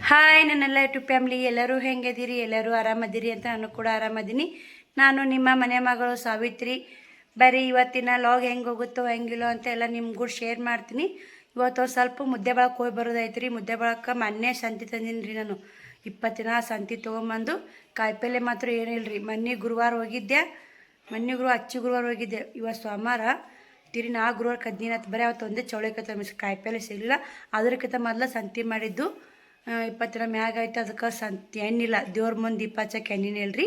Hi ನನ್ನೆಲ್ಲ YouTube family ಎಲ್ಲರೂ ಹೆಂಗಿದ್ದೀರಿ, ಎಲ್ಲರೂ ಆರಾಮದಿರಿ ಅಂತ ನಾನು ಕೂಡ ಆರಾಮದೀನಿ. ನಾನು ನಿಮ್ಮ ಮನೆ ಮಗಳು ಸಾವಿತ್ರಿ. ಬರೀ ಇವತ್ತಿನ ಲಾಗ್ ಹೆಂಗೆ ಹೋಗುತ್ತೋ ಹೆಂಗಿಲ್ಲೋ ಅಂತ ಎಲ್ಲ ನಿಮ್ಗೂ ಶೇರ್ ಮಾಡ್ತೀನಿ. ಇವತ್ತು ಸ್ವಲ್ಪ ಮುದ್ದೆ ಬಳಕ್ಕೆ ಹೋಗಿ ಬರೋದೈತ್ರಿ. ಮುದ್ದೆ ಬಳಕ್ಕೆ ಮೊನ್ನೆ ಸಂತಿ ತಂದೀನಿ ರೀ. ನಾನು 20 ದಿನ ಸಂತಿ ತೊಗೊಂಬಂದು ಕಾಯಿಪಲ್ಲೆ ಮಾತ್ರ ಏನಿಲ್ಲ ರೀ. ಮೊನ್ನೆ ಗುರುವಾರ ಹೋಗಿದ್ದೆ, ಅಚ್ಚಿ ಗುರುವಾರ ಹೋಗಿದ್ದೆ. ಇವತ್ತು ಸೋಮವಾರ ತಿರಿ ನಾ ಗುರುವಾರ ಕದ್ದಿನತ್ತು. ಬರೀ ಅವತ್ತು ಒಂದೇ ಚೌಳಿಕತ್ತ ಕಾಯಿಪಲ್ಲೆ ಸಿಗಲಿಲ್ಲ. ಅದಕ್ಕಿಂತ ಮೊದಲು ಸಂತಿ ಮಾಡಿದ್ದು 20 ದಿನ ಮ್ಯಾಗ ಆಯ್ತು. ಅದಕ್ಕೆ ಸಂತಿ ಎಣ್ಣಿಲ್ಲ, ದೇವ್ರ ಮುಂದೆ ದೀಪ ಹಚ್ಚಕ್ಕೆ ಎಣ್ಣೆನೇ ಇಲ್ರಿ.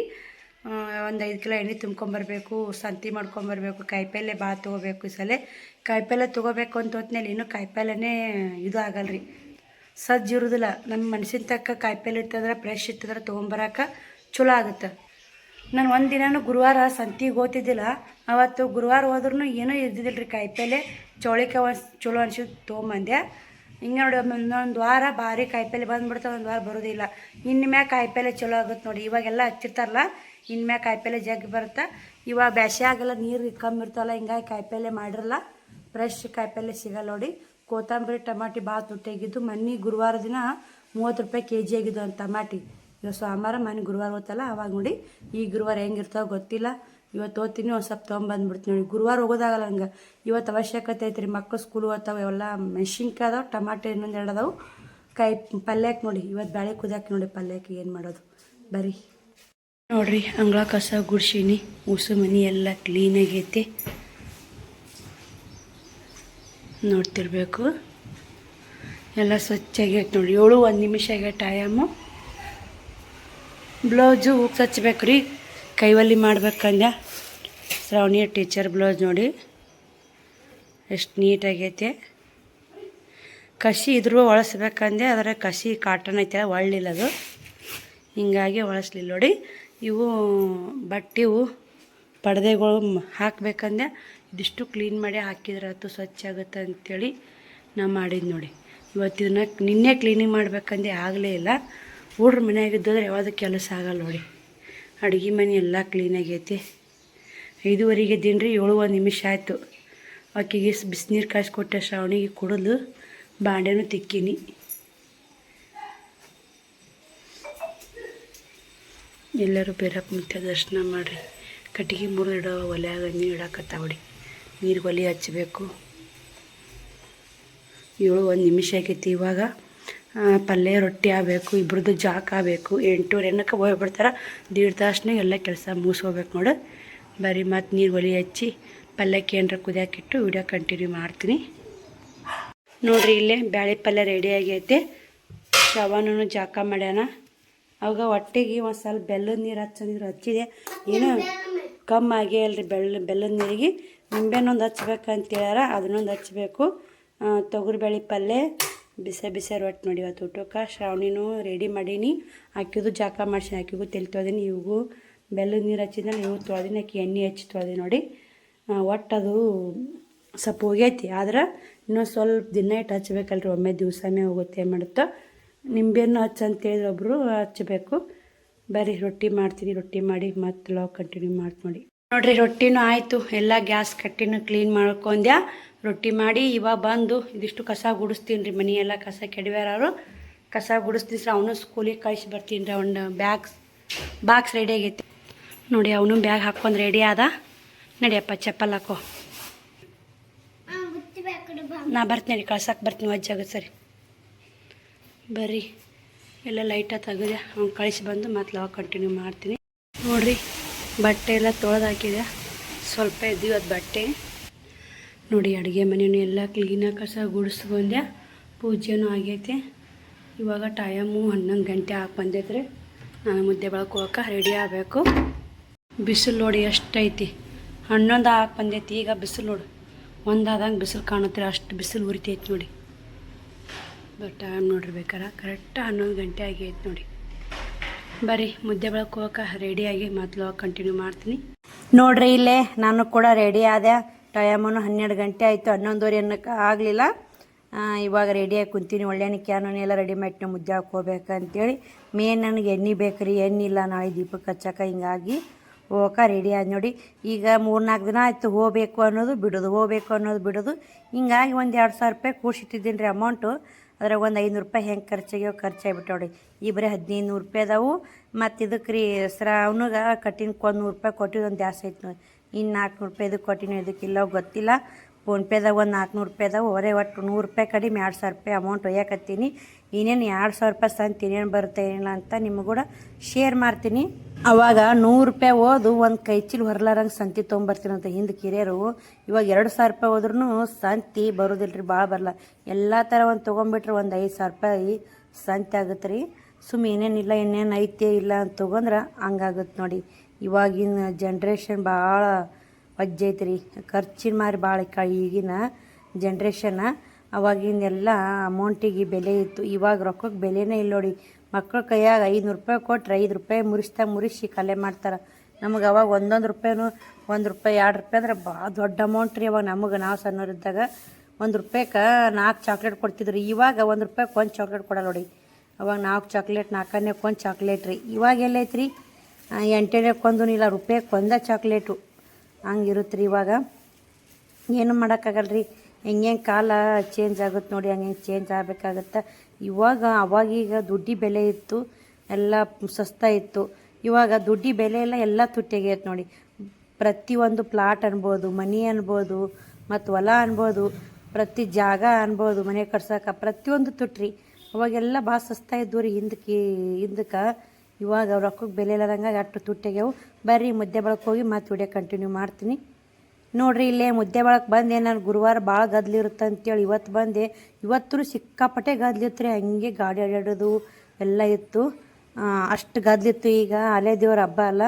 ಒಂದು 5 ಕಿಲೋ ಎಣ್ಣೆ ತುಂಬ್ಕೊಂಬರ್ಬೇಕು, ಸಂತಿ ಮಾಡ್ಕೊಂಬರ್ಬೇಕು. ಕಾಯಿಪಲ್ಲೆ ಭಾಳ ತೊಗೋಬೇಕು. ಈ ಸಲ ಕಾಯಿಪಲ್ಲೆ ತೊಗೋಬೇಕು ಅಂತ ಹೊತ್ನಲ್ಲಿ ಇನ್ನೂ ಕಾಯಿಪಲ್ಲೆನೇ ಇದು ಆಗಲ್ರಿ, ಸಜ್ಜು ಇರೋದಿಲ್ಲ. ನಮ್ಮ ಮನ್ಸಿನ ತಕ್ಕ ಕಾಯಿಪಲ್ಲೆ ಇತ್ತಂದ್ರೆ ಫ್ರೆಶ್ ಇತ್ತಂದ್ರೆ ತೊಗೊಂಬರಕ್ಕೆ ಚಲೋ ಆಗುತ್ತೆ. ನಾನು ಒಂದು ದಿನನೂ ಗುರುವಾರ ಸಂತಿಗೆ ಹೋಗ್ತಿದ್ದಿಲ್ಲ. ಅವತ್ತು ಗುರುವಾರ ಹೋದ್ರೂ ಏನೂ ಇದ್ದಿದ್ದಿಲ್ಲ ರೀ ಕಾಯಿಪಲ್ಲೆ. ಚೌಳಿಕಾಯಿ ಚಲೋ ಅನ್ಸಿದ್ದು ತೊಗೊಂಬಂದೆ. ಹಿಂಗೆ ನೋಡಿ ಒಂದೊಂದು ವಾರ ಭಾರಿ ಕಾಯಿಪಲ್ಲೆ ಬಂದುಬಿಡ್ತಾವೆ, ಒಂದು ವಾರ ಬರೋದಿಲ್ಲ. ಇನ್ನು ಮ್ಯಾಗ ಕಾಯಿಪಲ್ಲೆ ಚಲೋ ಆಗುತ್ತೆ ನೋಡಿ. ಇವಾಗೆಲ್ಲ ಹಚ್ಚಿರ್ತಾರಲ್ಲ, ಇನ್ನು ಮ್ಯಾಗ ಕಾಯಿಪಲ್ಲೆ ಜಗ್ಗಿ ಬರುತ್ತೆ. ಇವಾಗ ಬ್ಯಾಸ್ಯಾಗೆಲ್ಲ ನೀರು ಕಮ್ಮಿ ಇರ್ತಾವಲ್ಲ, ಹಿಂಗಾಗಿ ಕಾಯಿಪಲ್ಲೆ ಮಾಡಿರಲ್ಲ, ಫ್ರೆಶ್ ಕಾಯಿಪಲ್ಲೆ ಸಿಗಲ್ಲ ನೋಡಿ. ಕೊತ್ತಂಬರಿ ಟಮಾಟಿ ಭಾಳ ತುಟ್ಟಿಯಾಗಿದ್ದು. ಮೊನ್ನೆ ಗುರುವಾರ ದಿನ 30 ರೂಪಾಯಿ ಕೆಜಿ ಆಗಿದ್ದು ಒಂದು ಟಮಾಟಿ. ಇವತ್ತು ಸೋಮವಾರ ಮೊನ್ನೆ ಗುರುವಾರ ಹೋತಲ್ಲ ಅವಾಗ ನೋಡಿ. ಈ ಗುರುವಾರ ಹೆಂಗಿರ್ತಾವೆ ಗೊತ್ತಿಲ್ಲ. ಇವತ್ತು ಹೋಗ್ತೀನಿ, ಒಂದು ಸ್ವಲ್ಪ ತೊಗೊಂಬಂದ್ಬಿಡ್ತೀನಿ ನೋಡಿ. ಗುರುವಾರ ಹೋಗೋದಾಗಲ್ಲ ಹಂಗೆ. ಇವತ್ತು ಅವಶ್ಯಕತೆ ಐತೆ ರೀ, ಮಕ್ಕಳು ಸ್ಕೂಲ್ ಹೋಗ್ತಾವೆ. ಎಲ್ಲ ಮೆಣಸಿನ್ಕಾಯಿ ಅದಾವೆ, ಟಮಾಟೆ ಇನ್ನೊಂದು 2 ಅದಾವೆ. ಕಾಯಿ ಪಲ್ಯಕ್ಕೆ ನೋಡಿ, ಇವತ್ತು ಬ್ಯಾಳೆ ಕುದಿಯಾಕೆ ನೋಡಿ. ಪಲ್ಯಕ್ಕೆ ಏನು ಮಾಡೋದು ಬರೀ ನೋಡಿರಿ. ಅಂಗಳ ಕಸ ಗುಡ್ಸೀನಿ, ಉಸು ಮನೆ ಎಲ್ಲ ಕ್ಲೀನಾಗೈತಿ, ನೋಡ್ತಿರ್ಬೇಕು. ಎಲ್ಲ ಸ್ವಚ್ಛಾಗೈತೆ ನೋಡಿ. 7:01 ನಿಮಿಷ ಆಗೈತೆ ಟೈಮು. ಬ್ಲೌಸು ಹೂವು ಹಚ್ಬೇಕು ರೀ, ಕೈವಲ್ಲಿ ಮಾಡ್ಬೇಕಂದ್ಯ. ಶ್ರಾವಣಿಯ ಟೀಚರ್ ಬ್ಲೌಸ್ ನೋಡಿ ಎಷ್ಟು ನೀಟಾಗೈತೆ. ಕಸಿ ಇದ್ರೂ ಒಳಸ್ಬೇಕಂದೆ, ಅದರ ಕಸಿ ಕಾಟನ್ ಐತೆ, ಒಳ್ಳಿಲ್ಲ ಅದು, ಹಿಂಗಾಗಿ ಒಳಸ್ಲಿಲ್ಲ ನೋಡಿ. ಇವು ಬಟ್ಟೆವು ಪರ್ದೆಗಳು ಹಾಕಬೇಕಂದೆ. ಇದಿಷ್ಟು ಕ್ಲೀನ್ ಮಾಡಿ ಹಾಕಿದ್ರೆ ಆಯ್ತು, ಸ್ವಚ್ಛ ಆಗುತ್ತೆ ಅಂಥೇಳಿ ನಾ ಮಾಡಿದ್ದು ನೋಡಿ. ಇವತ್ತಿನ ನಿನ್ನೆ ಕ್ಲೀನಿಂಗ್ ಮಾಡ್ಬೇಕಂದೆ, ಆಗಲೇ ಇಲ್ಲ. ಹುಡ್ರ ಮನೆಯಾಗಿದ್ದರೆ ಯಾವುದೂ ಕೆಲಸ ಆಗಲ್ಲ ನೋಡಿ. ಅಡುಗೆ ಮನೆ ಎಲ್ಲ ಕ್ಲೀನಾಗೈತಿ. 5:15 ಎದ್ದೀನಿ ರೀ. 7:01 ನಿಮಿಷ ಆಯಿತು. ಆಕೆಗೆ ಬಿಸಿನೀರು ಕಾಯಿಸ್ಕೊಟ್ಟೆ, ಶ್ರಾವಣಿಗೆ ಕುಡಿದು ಬಾಂಡೆನೂ ತಿಕ್ಕೀನಿ. ಎಲ್ಲರೂ ಬೇರಪ್ಪ ಮುಂತೆ ದರ್ಶನ ಮಾಡಿರಿ. ಕಟ್ಟಿಗೆ ಮುರಿದಿಡೋ ಒಲೆಯಾಗ ನೀರು ಇಡಾಕತ್ತಾವಡಿ. ನೀರು ಒಲೆ ಹಚ್ಚಬೇಕು. 7:01 ನಿಮಿಷ ಆಗೈತಿ. ಇವಾಗ ಪಲ್ಯ ರೊಟ್ಟಿ ಆಗಬೇಕು, ಇಬ್ರದ್ದು ಜಾಕ್ ಆಗಬೇಕು. 8:08ಕ್ಕೆ ಹೋಗ್ಬಿಡ್ತಾರೆ. 1.5 ತಾಸನಾಗ ಎಲ್ಲ ಕೆಲಸ ಮುಗಿಸ್ಕೋಬೇಕು ನೋಡು. ಬರೀ ಮತ್ತು ನೀರು ಒಲೆ ಹಚ್ಚಿ ಪಲ್ಯಕ್ಕೆ ಏನರ ಕುದಿಯಾಕಿಟ್ಟು ವಿಡಿಯೋ ಕಂಟಿನ್ಯೂ ಮಾಡ್ತೀನಿ ನೋಡಿರಿ. ಇಲ್ಲೇ ಬ್ಯಾಳೆ ಪಲ್ಯ ರೆಡಿ ಆಗೈತೆ. ಶ್ರವಣನು ಜಾಕ ಮಾಡ್ಯಾನ. ಅವಾಗ ಹೊಟ್ಟೆಗೆ ಒಂದು ಸ್ವಲ್ಪ ಬೆಲ್ಲದ ನೀರು ಹಚ್ಚಂದಿದ್ರು, ಹಚ್ಚಿದೆ. ಏನೋ ಕಮ್ಮಿ ಆಗೇ ಅಲ್ರಿ ಬೆಲ್ಲದ ನೀರಿಗೆ. ನಿಂಬೆನೊಂದು ಹಚ್ಬೇಕಂತ ಹೇಳ್ಯಾರ, ಅದನ್ನೊಂದು ಹಚ್ಚಬೇಕು. ತೊಗರಿಬೇಳೆ ಪಲ್ಯ, ಬಿಸಿ ರೊಟ್ಟಿ ನೋಡಿ. ಇವತ್ತು ಊಟಕ್ಕೆ ಶ್ರಾವಣಿನೂ ರೆಡಿ ಮಾಡೀನಿ. ಆಕಿದು ಜಾಕ ಮಾಡಿಸಿ, ಆಕಿಗೂ ತೆಲಿ ತೊಳೆದೀನಿ. ಇವಿಗೂ ಬೆಲ್ಲದ ನೀರು ಹಚ್ಚಿದ್ರೆ ಇವು ತೊಳೆದಿನಿ. ಆಕಿ ಎಣ್ಣೆ ಹಚ್ಚಿ ತೊಳೆದಿ ನೋಡಿ. ಒಟ್ಟು ಅದು ಸ್ವಲ್ಪ ಹೋಗೈತಿ, ಆದ್ರೆ ಇನ್ನೂ ಸ್ವಲ್ಪ ದಿನ ಇಟ್ಟು ಹಚ್ಬೇಕಲ್ರಿ. ಒಮ್ಮೆ ದಿವಸನೇ ಹೋಗುತ್ತೆ ಮಾಡುತ್ತೋ. ನಿಂಬೆಯನ್ನು ಹಚ್ಚಂತೇಳಿದ್ರೆ ಒಬ್ಬರು ಹಚ್ಚಬೇಕು. ಬರೀ ರೊಟ್ಟಿ ಮಾಡ್ತೀನಿ. ರೊಟ್ಟಿ ಮಾಡಿ ಮತ್ತೆ ಲಾಗ್ ಕಂಟಿನ್ಯೂ ಮಾಡ್ತೀನಿ ನೋಡಿರಿ. ರೊಟ್ಟಿನೂ ಆಯಿತು, ಎಲ್ಲ ಗ್ಯಾಸ್ ಕಟ್ಟಿನೂ ಕ್ಲೀನ್ ಮಾಡ್ಕೊಂಡ್ಯಾ. ರೊಟ್ಟಿ ಮಾಡಿ ಇವಾಗ ಬಂದು ಇದಿಷ್ಟು ಕಸ ಗುಡಿಸ್ತೀನಿ ರೀ. ಮನೆಯೆಲ್ಲ ಕಸ ಕೆಡವ್ಯಾರು, ಕಸ ಗುಡಿಸ್ತೀನಿ. ಅವನು ಸ್ಕೂಲಿಗೆ ಕಳಿಸಿ ಬರ್ತೀನಿ ರೀ. ಅವ್ನು ಬಾಕ್ಸ್ ರೆಡಿ ಆಗೈತಿ ನೋಡಿ. ಅವನು ಬ್ಯಾಗ್ ಹಾಕ್ಕೊಂಡು ರೆಡಿ ಆದ. ನಡಿಯಪ್ಪ ಚಪ್ಪಲ್ ಹಾಕೋ, ನಾ ಬರ್ತೀನಿ. ಕಳ್ಸಕ್ಕೆ ಬರ್ತೀನಿ, ವಜ್ಜಾಗುತ್ತೆ ಸರಿ. ಬರ್ರಿ, ಎಲ್ಲ ಲೈಟಾಗಿ ತೆಗೆದೆ. ಅವ್ನು ಕಳಿಸಿ ಬಂದು ಮತ್ತೆ ಲಾಗ್ ಕಂಟಿನ್ಯೂ ಮಾಡ್ತೀನಿ ನೋಡಿರಿ. ಬಟ್ಟೆ ಎಲ್ಲ ತೊಳೆದು ಹಾಕಿದೆ, ಸ್ವಲ್ಪ ಇದ್ದೀವತ್ತು ಬಟ್ಟೆ ನೋಡಿ. ಅಡುಗೆ ಮನೆಯೂ ಎಲ್ಲ ಕ್ಲೀನಾಗಿ ಕಸ ಗುಡಿಸ್ಕೊಂಡೆ. ಪೂಜೆನೂ ಆಗೈತೆ. ಇವಾಗ ಟೈಮು 11 ಗಂಟೆ ಹಾಕಿ ಬಂದೈತ್ರಿ. ನಾನು ಮುದ್ದೆ ಬಳಕೆ ಹೋಗಕ್ಕೆ ರೆಡಿ ಆಗಬೇಕು. ಬಿಸಿಲು ನೋಡಿ ಎಷ್ಟೈತಿ. 11 ಹಾಕಿ ಬಂದೈತಿ. ಈಗ ಬಿಸಿಲು ನೋಡಿ, 1 ಆದಂಗೆ ಬಿಸಿಲು ಕಾಣುತ್ತೆ. ಅಷ್ಟು ಬಿಸಿಲು ಉರಿತೈತಿ ನೋಡಿ. ಬಟ್ ಟೈಮ್ ನೋಡಿರ್ಬೇಕಾರೆ ಕರೆಕ್ಟ್ 11 ಗಂಟೆ ಆಗೈತೆ ನೋಡಿ. ಬರೀ ಮುದ್ದೆ ಬಳಕೆ ಹೋಗಕ್ಕೆ ರೆಡಿಯಾಗಿ ಮತ್ತೆ ಲಾಗ್ ಕಂಟಿನ್ಯೂ ಮಾಡ್ತೀನಿ ನೋಡ್ರಿ. ಇಲ್ಲೇ ನಾನು ಕೂಡ ರೆಡಿ ಆದೆ. ಟೈಮೂ 12 ಗಂಟೆ ಆಯಿತು. 11:30 ಅನ್ನೋಕ್ಕೆ ಆಗಲಿಲ್ಲ. ಇವಾಗ ರೆಡಿಯಾಗಿ ಕುಂತೀನಿ. ಒಳ್ಳೆಯ ಕ್ಯಾನು ಎಲ್ಲ ರೆಡಿ ಮಾಡಿ ಮುದ್ದೆ ಹಾಕ್ಕೋಬೇಕಂತೇಳಿ. ಮೇನ್ ನನಗೆ ಎಣ್ಣೆ ಬೇಕು ರೀ. ಎಣ್ಣಿಲ್ಲ, ನಾಳೆ ದೀಪಕ್ಕೆ ಹಚ್ಚಕ್ಕೆ. ಹಿಂಗಾಗಿ ಹೋಗಕ್ಕೆ ರೆಡಿ ಆದ ನೋಡಿ. ಈಗ 3-4 ದಿನ ಆಯಿತು ಹೋಗಬೇಕು ಅನ್ನೋದು ಬಿಡೋದು, ಹೋಗಬೇಕು ಅನ್ನೋದು ಬಿಡೋದು. ಹಿಂಗಾಗಿ ಒಂದು 2,000 ರೂಪಾಯಿ ಕೂಡಿಸಿಟ್ಟಿದ್ದೀನಿ ರೀ ಅಮೌಂಟು. ಅದ್ರಾಗ ಒಂದು 500 ರೂಪಾಯಿ ಹೆಂಗೆ ಖರ್ಚಾಗ್ಬಿಟ್ಟು ನೋಡಿ. ಈ ಬರೀ 1500 ರೂಪಾಯಿ ಅದಾವು. ಮತ್ತು ಇದಕ್ಕೆ ರೀ ಅವನಿಗೆ ಕಟ್ಟಿನ್ಗೆ 100 ರೂಪಾಯಿ ಕೊಟ್ಟಿದ್ದು ಒಂದು ಜಾಸ್ತಿ ಐತೆ ನೋಡಿ. ಇನ್ನು 400 ರೂಪಾಯಿ ಇದಕ್ಕೆ ಕೊಟ್ಟಿನಿ, ಇದಕ್ಕಿಲ್ಲ ಗೊತ್ತಿಲ್ಲ. ಫೋನ್ಪೇದಾಗ ಒಂದು 400 ರೂಪಾಯಿ ಅದಾವೆ. ಅವರೇ ಒಟ್ಟು 100 ರೂಪಾಯಿ ಕಡಿಮೆ 2000 ರೂಪಾಯಿ ಅಮೌಂಟ್ ಒಯ್ಯಾಕತ್ತೀನಿ. ಇನ್ನೇನು 2000 ರೂಪಾಯಿ ಸಂತ ಇನ್ನೇನು ಬರುತ್ತೆ ಏನಿಲ್ಲ ಅಂತ ನಿಮ್ಗೆ ಕೂಡ ಶೇರ್ ಮಾಡ್ತೀನಿ. ಅವಾಗ 100 ರೂಪಾಯಿ ಓದು ಒಂದು ಕೈ ಚೀಲ ಹೊರಲಾರಂಗೆ ಸಂತಿ ತೊಗೊಂಬರ್ತೀನಿ ಅಂತ ಹಿಂದೆ ಕಿರಿಯರು. ಇವಾಗ 2000 ರೂಪಾಯಿ ಹೋದ್ರೂ ಸಂತಿ ಬರೋದಿಲ್ಲ ರೀ, ಭಾಳ ಬರಲ್ಲ. ಎಲ್ಲ ಥರ ಒಂದು ತೊಗೊಂಬಿಟ್ರೆ ಒಂದು 5000 ರೂಪಾಯಿ ಸಂತಿ ಆಗುತ್ತೆ ರೀ. ಏನೇನಿಲ್ಲ ಇನ್ನೇನು ಐತೆ ಇಲ್ಲ ಅಂತ ತೊಗೊಂಡ್ರೆ ಹಂಗಾಗುತ್ತೆ ನೋಡಿ. ಇವಾಗಿನ ಜನ್ರೇಷನ್ ಭಾಳ ವಜ್ಜೈತೆ ರೀ, ಖರ್ಚಿನ ಮಾರಿ ಭಾಳ ಈಗಿನ ಜನ್ರೇಷನ್ನ. ಅವಾಗಿನೆಲ್ಲ ಅಮೌಂಟಿಗೆ ಬೆಲೆ ಇತ್ತು, ಇವಾಗ ರೊಕ್ಕಕ್ಕೆ ಬೆಲೆನೇ ಇಲ್ಲ ನೋಡಿ. ಮಕ್ಳ ಕೈಯಾಗ 500 ರೂಪಾಯಿ ಕೊಟ್ರೆ 5 ರೂಪಾಯಿ ಮುರಿಸಿ ಕಲೆ ಮಾಡ್ತಾರೆ. ನಮಗೆ ಅವಾಗ 1 ರೂಪಾಯಿನೂ 1 ರೂಪಾಯಿ 2 ರೂಪಾಯಿ ಅಂದ್ರೆ ಭಾಳ ದೊಡ್ಡ ಅಮೌಂಟ್ ರೀ. ಅವಾಗ ನಮಗೆ ನಾವು ಸಣ್ಣವರಿದ್ದಾಗ 1 ರೂಪಾಯಿಗೆ 4 ಚಾಕ್ಲೇಟ್ ಕೊಡ್ತಿದ್ರು. ಇವಾಗ 1 ರೂಪಾಯಿಗೆ 1 ಚಾಕ್ಲೇಟ್ ಕೊಡಲ್ಲ ನೋಡಿ. ಅವಾಗ 4 ಚಾಕ್ಲೇಟ್ 4ನೇ 1 ಚಾಕ್ಲೇಟ್ ರೀ. ಇವಾಗ ಎಲ್ಲೈತೆ ರೀ 8ನೇ 1 ಇಲ್ಲ, ರೂಪಾಯಿಗೆ 1 ಚಾಕ್ಲೇಟು ಹಂಗಿರುತ್ತೆ ರೀ. ಇವಾಗ ಏನು ಮಾಡೋಕ್ಕಾಗಲ್ಲ ರೀ, ಹೆಂಗೆ ಕಾಲ ಚೇಂಜ್ ಆಗುತ್ತೆ ನೋಡಿ, ಹಂಗೆ ಚೇಂಜ್ ಆಗಬೇಕಾಗತ್ತೆ. ಅವಾಗೀಗ ದುಡ್ಡಿ ಬೆಲೆ ಇತ್ತು, ಎಲ್ಲ ಸಸ್ತಾ ಇತ್ತು. ಇವಾಗ ದುಡ್ಡಿ ಬೆಲೆ ಎಲ್ಲ ತುಟ್ಟಿಗೈತೆ ನೋಡಿ. ಪ್ರತಿಯೊಂದು ಪ್ಲಾಟ್ ಅನ್ಬೋದು, ಮನಿ ಅನ್ಬೋದು, ಮತ್ತು ಹೊಲ ಅನ್ಬೋದು, ಪ್ರತಿ ಜಾಗ ಅನ್ಬೋದು, ಮನೆ ಕಟ್ಸೋಕೆ ಪ್ರತಿಯೊಂದು ತುಟ್ರಿ. ಅವಾಗೆಲ್ಲ ಭಾಳ ಸಸ್ತಾ ಇದ್ವು ರೀ ಹಿಂದಕ್ಕೆ. ಇವಾಗ ರೊಕ್ಕಕ್ಕೆ ಬೆಲೆ ಇಲ್ಲದಂಗೆ ಅಷ್ಟು ತುಟ್ಟಿಗೆವು. ಬರ್ರಿ ಮುದ್ದೆ ಬಳಕೆ ಹೋಗಿ ಮತ್ತೆ ವಿಡಿಯೋ ಕಂಟಿನ್ಯೂ ಮಾಡ್ತೀನಿ ನೋಡಿರಿ. ಇಲ್ಲೇ ಮುದ್ದೆ ಬಳಕೆ ಬಂದೆ. ನಾನು ಗುರುವಾರ ಭಾಳ ಗದ್ಲಿರುತ್ತೆ ಅಂತೇಳಿ ಇವತ್ತು ಬಂದೆ. ಇವತ್ತು ಸಿಕ್ಕಾಪಟ್ಟೆ ಗದ್ಲಿತ್ತು ರೀ, ಹಂಗೆ ಗಾಡಿ ಅಡ್ಯಾಡೋದು ಎಲ್ಲ ಇತ್ತು, ಅಷ್ಟು ಗದ್ಲಿತ್ತು. ಈಗ ಅಲೆ ದೇವ್ರ ಹಬ್ಬ ಅಲ್ಲ,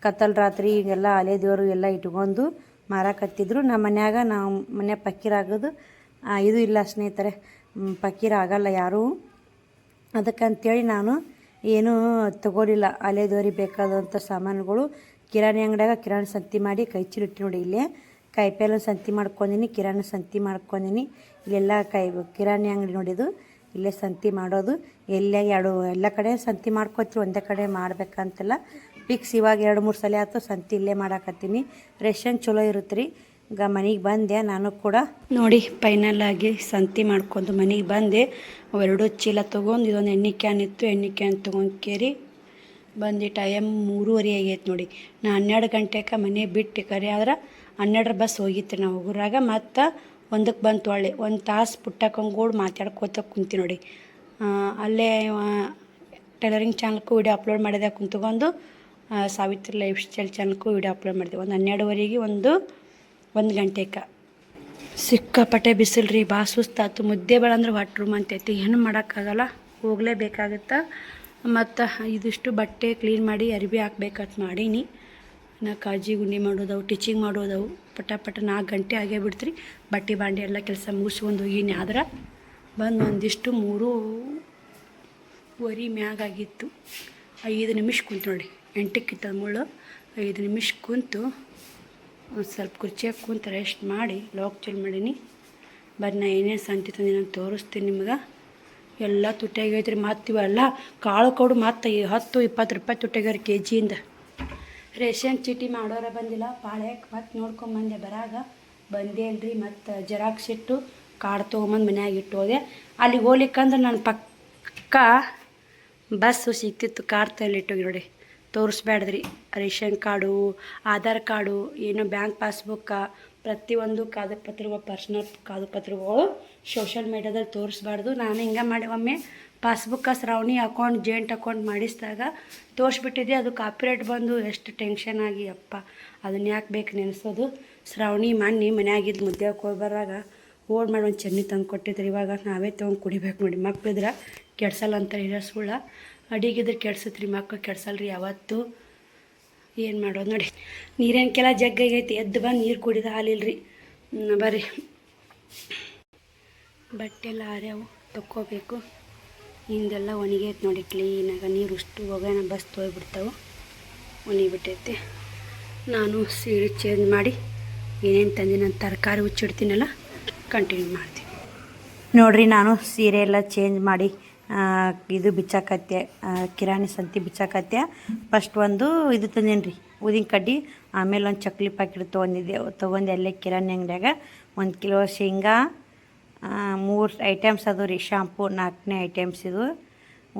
ಕತ್ತಲ್ ರಾತ್ರಿ ಈಗೆಲ್ಲ ಅಲೆ ದೇವರು ಎಲ್ಲ ಇಟ್ಕೊಂಡು ಮಾರಾಕತ್ತಿದ್ರು. ನಮ್ಮ ಮನೆ ಪಕ್ಕೀರಾಗೋದು ಇದು ಇಲ್ಲ ಸ್ನೇಹಿತರೆ, ಪಕ್ಕೀರ ಆಗಲ್ಲ ಯಾರೂ. ಅದಕ್ಕಂತೇಳಿ ನಾನು ಏನೂ ತಗೋಲಿಲ್ಲ. ಅಲೆ ದೇವ್ರಿಗೆ ಬೇಕಾದಂಥ ಸಾಮಾನುಗಳು ಕಿರಾಣಿ ಅಂಗಡಿಯಾಗ ಕಿರಾಣಿ ಸಂತಿ ಮಾಡಿ ಕೈ ಚೀಲ ಇಟ್ಟು ನೋಡಿ. ಇಲ್ಲೇ ಕಾಯಿಪಲ್ಲೆ ಸಂತಿ ಮಾಡ್ಕೊಂಡಿನಿ, ಕಿರಾಣಿ ಸಂತಿ ಮಾಡ್ಕೊಂಡಿನಿ. ಇಲ್ಲೆಲ್ಲ ಕಿರಾಣಿ ಅಂಗಡಿ ನೋಡಿದ್ದು, ಇಲ್ಲೇ ಸಂತಿ ಮಾಡೋದು. ಎಲ್ಲ ಕಡೆ ಸಂತಿ ಮಾಡ್ಕೊತೀವಿ, ಒಂದೇ ಕಡೆ ಮಾಡ್ಬೇಕಂತೆಲ್ಲ ಫಿಕ್ಸ್. ಇವಾಗ 2-3 ಸಲ ಆಯ್ತು ಸಂತಿ ಇಲ್ಲೇ ಮಾಡಾಕತ್ತೀನಿ. ರೇಷನ್ ಚಲೋ ಇರುತ್ತೆ ರೀ. ಈಗ ಮನೆಗೆ ಬಂದೆ ನಾನು ಕೂಡ ನೋಡಿ. ಫೈನಲ್ ಆಗಿ ಸಂತಿ ಮಾಡ್ಕೊಂಡು ಮನೆಗೆ ಬಂದೆ. ಅವೆರಡು ಚೀಲ ತೊಗೊಂಡು ಇದೊಂದು ಎಣ್ಣೆ ಕ್ಯಾನ್ ಇತ್ತು, ಎಣ್ಣೆ ಕ್ಯಾನ್ ತೊಗೊಂಡು ಕೇರಿ ಬಂದು ಟೈಮ್ 3:30 ಆಗೈತೆ ನೋಡಿ. ನಾ 12 ಗಂಟೆಗೆ ಮನೆ ಬಿಟ್ಟು ಕರೆ ಆದ್ರೆ 12 ಬಸ್ ಹೋಗಿತ್ತು. ನಾವು ಹೋಗುರಾಗ ಮತ್ತು 1ಕ್ಕೆ ಬಂತು. ಒಳ್ಳೆ 1 ತಾಸು ಪುಟ್ಟಕ್ಕಂಗೂಡು ಮಾತಾಡ್ಕೋತ ಕುಂತಿ ನೋಡಿ. ಅಲ್ಲೇ ಟೈಲರಿಂಗ್ ಚಾನಲ್ಗೂ ವಿಡಿಯೋ ಅಪ್ಲೋಡ್ ಮಾಡಿದೆ ಕುಂತ್ಕೊಂಡು. ಸಾವಿತ್ರಿ ಲೈಫ್ ಸ್ಟೈಲ್ ಚಾನಲ್ಗೂ ವಿಡಿಯೋ ಅಪ್ಲೋಡ್ ಮಾಡಿದೆ. ಒಂದು 12:30ಗೆ 1 ಗಂಟೆಗೆ. ಸಿಕ್ಕಾಪಟ್ಟೆ ಬಿಸಿಲು ರೀ, ಭಾಳ ಸುಸ್ತಾಯ್ತು. ಮುದ್ದೆ ಬೇಡ ಅಂದ್ರೆ ಹೊಟ್ಟೆ ಅಂತೈತಿ, ಏನು ಮಾಡೋಕ್ಕಾಗಲ್ಲ, ಹೋಗಲೇಬೇಕಾಗತ್ತೆ. ಮತ್ತು ಇದಿಷ್ಟು ಬಟ್ಟೆ ಕ್ಲೀನ್ ಮಾಡಿ ಅರಿವಿ ಹಾಕ್ಬೇಕಂತ ಮಾಡೀನಿ. ನಾ ಕಾಜಿ ಗುಂಡಿ ಮಾಡೋದವು, ಟೀಚಿಂಗ್ ಮಾಡೋದವು. ಪಟ 4 ಗಂಟೆ ಆಗೇ ಬಿಡ್ತೀರಿ. ಬಟ್ಟೆ ಬಾಂಡೆ ಎಲ್ಲ ಕೆಲಸ ಮುಗಿಸ್ಕೊಂಡು ಹೋಗೀನಿ. ಆದ್ರೆ ಬಂದು ಒಂದಿಷ್ಟು 3:15 ಮ್ಯಾಗಾಗಿತ್ತು. 5 ನಿಮಿಷ ಕುಂತು ನೋಡಿ, 8ಕ್ಕೆ ಇತ್ತದ ಮುಳ್ಳು. 5 ನಿಮಿಷ ಕುಂತು ಒಂದು ಸ್ವಲ್ಪ ಕುರ್ಚಿಯಾಗಿ ಕುಂತು ರೆಸ್ಟ್ ಮಾಡಿ ಲಾಕ್ ಚೇಂಜ್ ಮಾಡೀನಿ. ಬರೀ ನಾ ಏನೇನು ಸಂತಿ ತಂದು ನಾನು ತೋರಿಸ್ತೀನಿ ನಿಮ್ಗೆ. ಎಲ್ಲ ತುಟ್ಟಾಗೈತೆ ರೀ. ಮತ್ತು ಇವೆಲ್ಲ ಕಾಳು ಕೊಡು ಮತ್ತು 10-20 ರೂಪಾಯಿ ತುಟ್ಟಾಗ್ಯಾರ KGಯಿಂದ. ರೇಷನ್ ಚೀಟಿ ಮಾಡೋರ ಬಂದಿಲ್ಲ, ಪಾಳ್ಯಕ್ಕೆ ಮತ್ತು ನೋಡ್ಕೊಂಬಂದೆ. ಬಂದೇ ಅಲ್ರಿ. ಮತ್ತು ಜೆರಾಕ್ಸ್ ಇಟ್ಟು ಕಾರ್ಡ್ ತೊಗೊಂಬಂದು ಮನ್ಯಾಗ ಇಟ್ಟು ಹೋದೆ. ಅಲ್ಲಿಗೆ ಹೋಗ್ಲಿಕ್ಕಂದ್ರೆ ನನ್ನ ಪಕ್ಕ ಬಸ್ಸು ಸಿಗ್ತಿತ್ತು. ಕಾರ್ ತಲ್ಲಿಟ್ಟೋಗಿ ನೋಡಿ, ತೋರಿಸ್ಬ್ಯಾಡ್ದ್ರಿ. ರೇಷನ್ ಕಾರ್ಡು, ಆಧಾರ್ ಕಾರ್ಡು, ಏನೋ ಬ್ಯಾಂಕ್ ಪಾಸ್ಬುಕ್ಕ, ಪ್ರತಿಯೊಂದು ಕಾಗದಪತ್ರಗಳು, ಪರ್ಸ್ನಲ್ ಕಾಗದಪತ್ರಗಳು ಸೋಷಲ್ ಮೀಡ್ಯಾದಲ್ಲಿ ತೋರಿಸ್ಬಾರ್ದು. ನಾನು ಹಿಂಗೆ ಮಾಡಿ ಒಮ್ಮೆ ಪಾಸ್ಬುಕ್ಕ ಶ್ರಾವಣಿ ಅಕೌಂಟ್ ಜಾಯಿಂಟ್ ಅಕೌಂಟ್ ಮಾಡಿಸಿದಾಗ ತೋರಿಸ್ಬಿಟ್ಟಿದ್ದೆ. ಅದು ಕಾಪಿರೇಟ್ ಬಂದು ಎಷ್ಟು ಟೆನ್ಷನ್ ಆಗಿ ಅಪ್ಪ, ಅದನ್ನ ಯಾಕೆ ಬೇಕು ನೆನೆಸೋದು. ಶ್ರಾವಣಿ ಮೊನ್ನೆ ಮನ್ಯಾಗಿದ್ದು ಮುದ್ದೆ ಹೋಗಿ ಬರಾಗ ಓಡ್ ಮಾಡಿ ಒಂದು ಚಟ್ನಿ ತಂದು ಕೊಟ್ಟಿದ್ರು. ಇವಾಗ ನಾವೇ ತೊಗೊಂಡು ಕುಡಿಬೇಕು ನೋಡಿ. ಮಕ್ಳಿದ್ರೆ ಕೆಡ್ಸಲ್ಲ ಅಂತ ಇರೋ ಸುಳ್ಳ, ಅಡಿಗಿದ್ರೆ ಕೆಡ್ಸತ್ರಿ, ಮಕ್ಕಳು ಕೆಡ್ಸಲ್ರಿ ಯಾವತ್ತು. ಏನು ಮಾಡೋದು ನೋಡಿ. ನೀರೇನಕ್ಕೆಲ್ಲ ಜಗ್ಗಾಗೈತಿ. ಎದ್ದು ಬಂದು ನೀರು ಕುಡಿದ ಹಾಲಿಲ್ರಿ. ಬರ್ರಿ, ಬಟ್ಟೆ ಎಲ್ಲ ಆರ್ಯಾವು ತಕ್ಕೋಬೇಕು. ಹಿಂದೆಲ್ಲ ಒಣಗೈತೆ ನೋಡಿ ಕ್ಲೀನಾಗ. ನೀರು ಅಷ್ಟು ಹೋಗೋಣ ಬಸ್ ತೊಯ್ಬಿಡ್ತಾವೆ, ಒಣಗಿಬಿಟ್ಟೈತೆ. ನಾನು ಸೀರೆ ಚೇಂಜ್ ಮಾಡಿ ಏನೇನು ತಂದು ನಾನು ತರಕಾರಿ ಹುಚ್ಚಿಡ್ತೀನಲ್ಲ ಕಂಟಿನ್ಯೂ ಮಾಡ್ತೀನಿ ನೋಡಿರಿ. ನಾನು ಸೀರೆ ಎಲ್ಲ ಚೇಂಜ್ ಮಾಡಿ ಇದು ಬಿಚ್ಚಾಕತ್ತೆ, ಕಿರಾಣಿ ಸಂತಿ ಬಿಚ್ಚಾಕತ್ತೆ. ಫಸ್ಟ್ ಒಂದು ಇದು ತಂದೇನು ರೀ ಊದಿನ ಕಡ್ಡಿ, ಆಮೇಲೆ ಒಂದು ಚಕ್ಲಿ ಪ್ಯಾಕೆಟ್ ತೊಗೊಂಡು ಅಲ್ಲೇ ಕಿರಾಣಿ ಅಂಗಡಿಯಾಗ 1 ಕಿಲೋ ಶೇಂಗಾ, 3 ಐಟಮ್ಸ್ ಅದು ರೀ. ಶಾಂಪು 4ನೇ ಐಟಮ್ಸ್ ಇದು.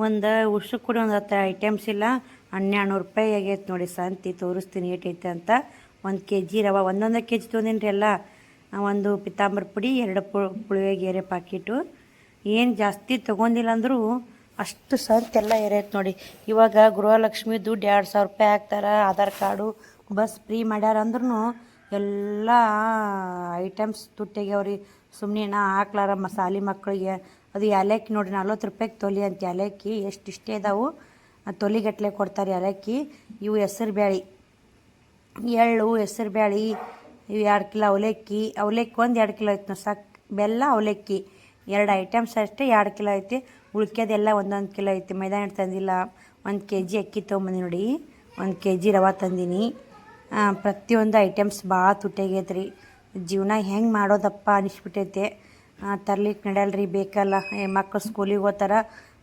ಒಂದು ಉಸು ಕೂಡ ಒಂದು 10 ಐಟಮ್ಸ್ ಇಲ್ಲ. 1200 ರೂಪಾಯಿ ಆಗೈತೆ ನೋಡಿ. ಸಂತಿ ತೋರಿಸ್ತೀನಿ ಏಟೈತೆ ಅಂತ. 1 kg ರವೆ, ಒಂದೊಂದು kg ತೊಗೊಂಡಿನಿ ರೀ ಎಲ್ಲ. ಒಂದು ಪಿತಾಂಬರ ಪುಡಿ, 2 ಪುಳಿಯೋಗರೆ ಪಾಕಿಟು. ಏನು ಜಾಸ್ತಿ ತೊಗೊಂಡಿಲ್ಲ ಅಂದರೂ ಅಷ್ಟು ಸಂತಿ ಎಲ್ಲ ಏರೈತೆ ನೋಡಿ. ಇವಾಗ ಗೃಹಲಕ್ಷ್ಮಿ ದುಡ್ಡು 2000 ರೂಪಾಯಿ ಹಾಕ್ತಾರೆ. ಆಧಾರ್ ಕಾರ್ಡು ಬಸ್ ಫ್ರೀ ಮಾಡ್ಯಾರ ಅಂದ್ರೂ ಎಲ್ಲ ಐಟಮ್ಸ್ ತುಟ್ಟಿಗ್ಯಾವ್ರಿ. ಸುಮ್ಮನೆ ನಾ ಹಾಕ್ಲಾರ ಮಸಾಲೆ ಮಕ್ಕಳಿಗೆ. ಅದು ಏಲಕ್ಕಿ ನೋಡಿ 40 ರೂಪಾಯಿಗೆ ತೊಲಿ ಅಂತ ಏಲಕ್ಕಿ. ಎಷ್ಟು ಇಷ್ಟೇ ಇದಾವೆ, ತೊಲಿಗಟ್ಟಲೆ ಕೊಡ್ತಾರೆ ಏಲಕ್ಕಿ. ಇವು ಹೆಸರು ಬ್ಯಾಳೆ, ಎಳ್ಳು, ಹೆಸರು ಬ್ಯಾಳೆ, ಇವು 2 ಕಿಲೋ ಅವಲಕ್ಕಿ. ಅವಲಕ್ಕಿ ಒಂದು 2 ಕಿಲೋ ಐತೆ ಸಾಕು. ಬೆಲ್ಲ, ಅವಲಕ್ಕಿ 2 ಐಟಮ್ಸ್ ಅಷ್ಟೇ 2 ಕಿಲೋ ಐತಿ. ಉಳ್ಕ್ಯದೆಲ್ಲ 1 ಕಿಲೋ ಐತಿ. ಮೈದಾ ಹಿಟ್ಟು ತಂದಿಲ್ಲ. 1 kg ಅಕ್ಕಿ ತೊಗೊಂಬಂದಿ ನೋಡಿ. 1 kg ರವೆ ತಂದೀನಿ. ಪ್ರತಿಯೊಂದು ಐಟಮ್ಸ್ ಭಾಳ ತುಟ್ಟಾಗೈತೆ ರೀ. ಜೀವನ ಹೆಂಗೆ ಮಾಡೋದಪ್ಪ ಅನಿಸ್ಬಿಟ್ಟೈತೆ. ತರ್ಲಿಕ್ಕೆ ನಡೆಯಲ್ರಿ, ಬೇಕಲ್ಲ. ಮಕ್ಕಳು ಸ್ಕೂಲಿಗೆ ಹೋಗ್ತಾರ,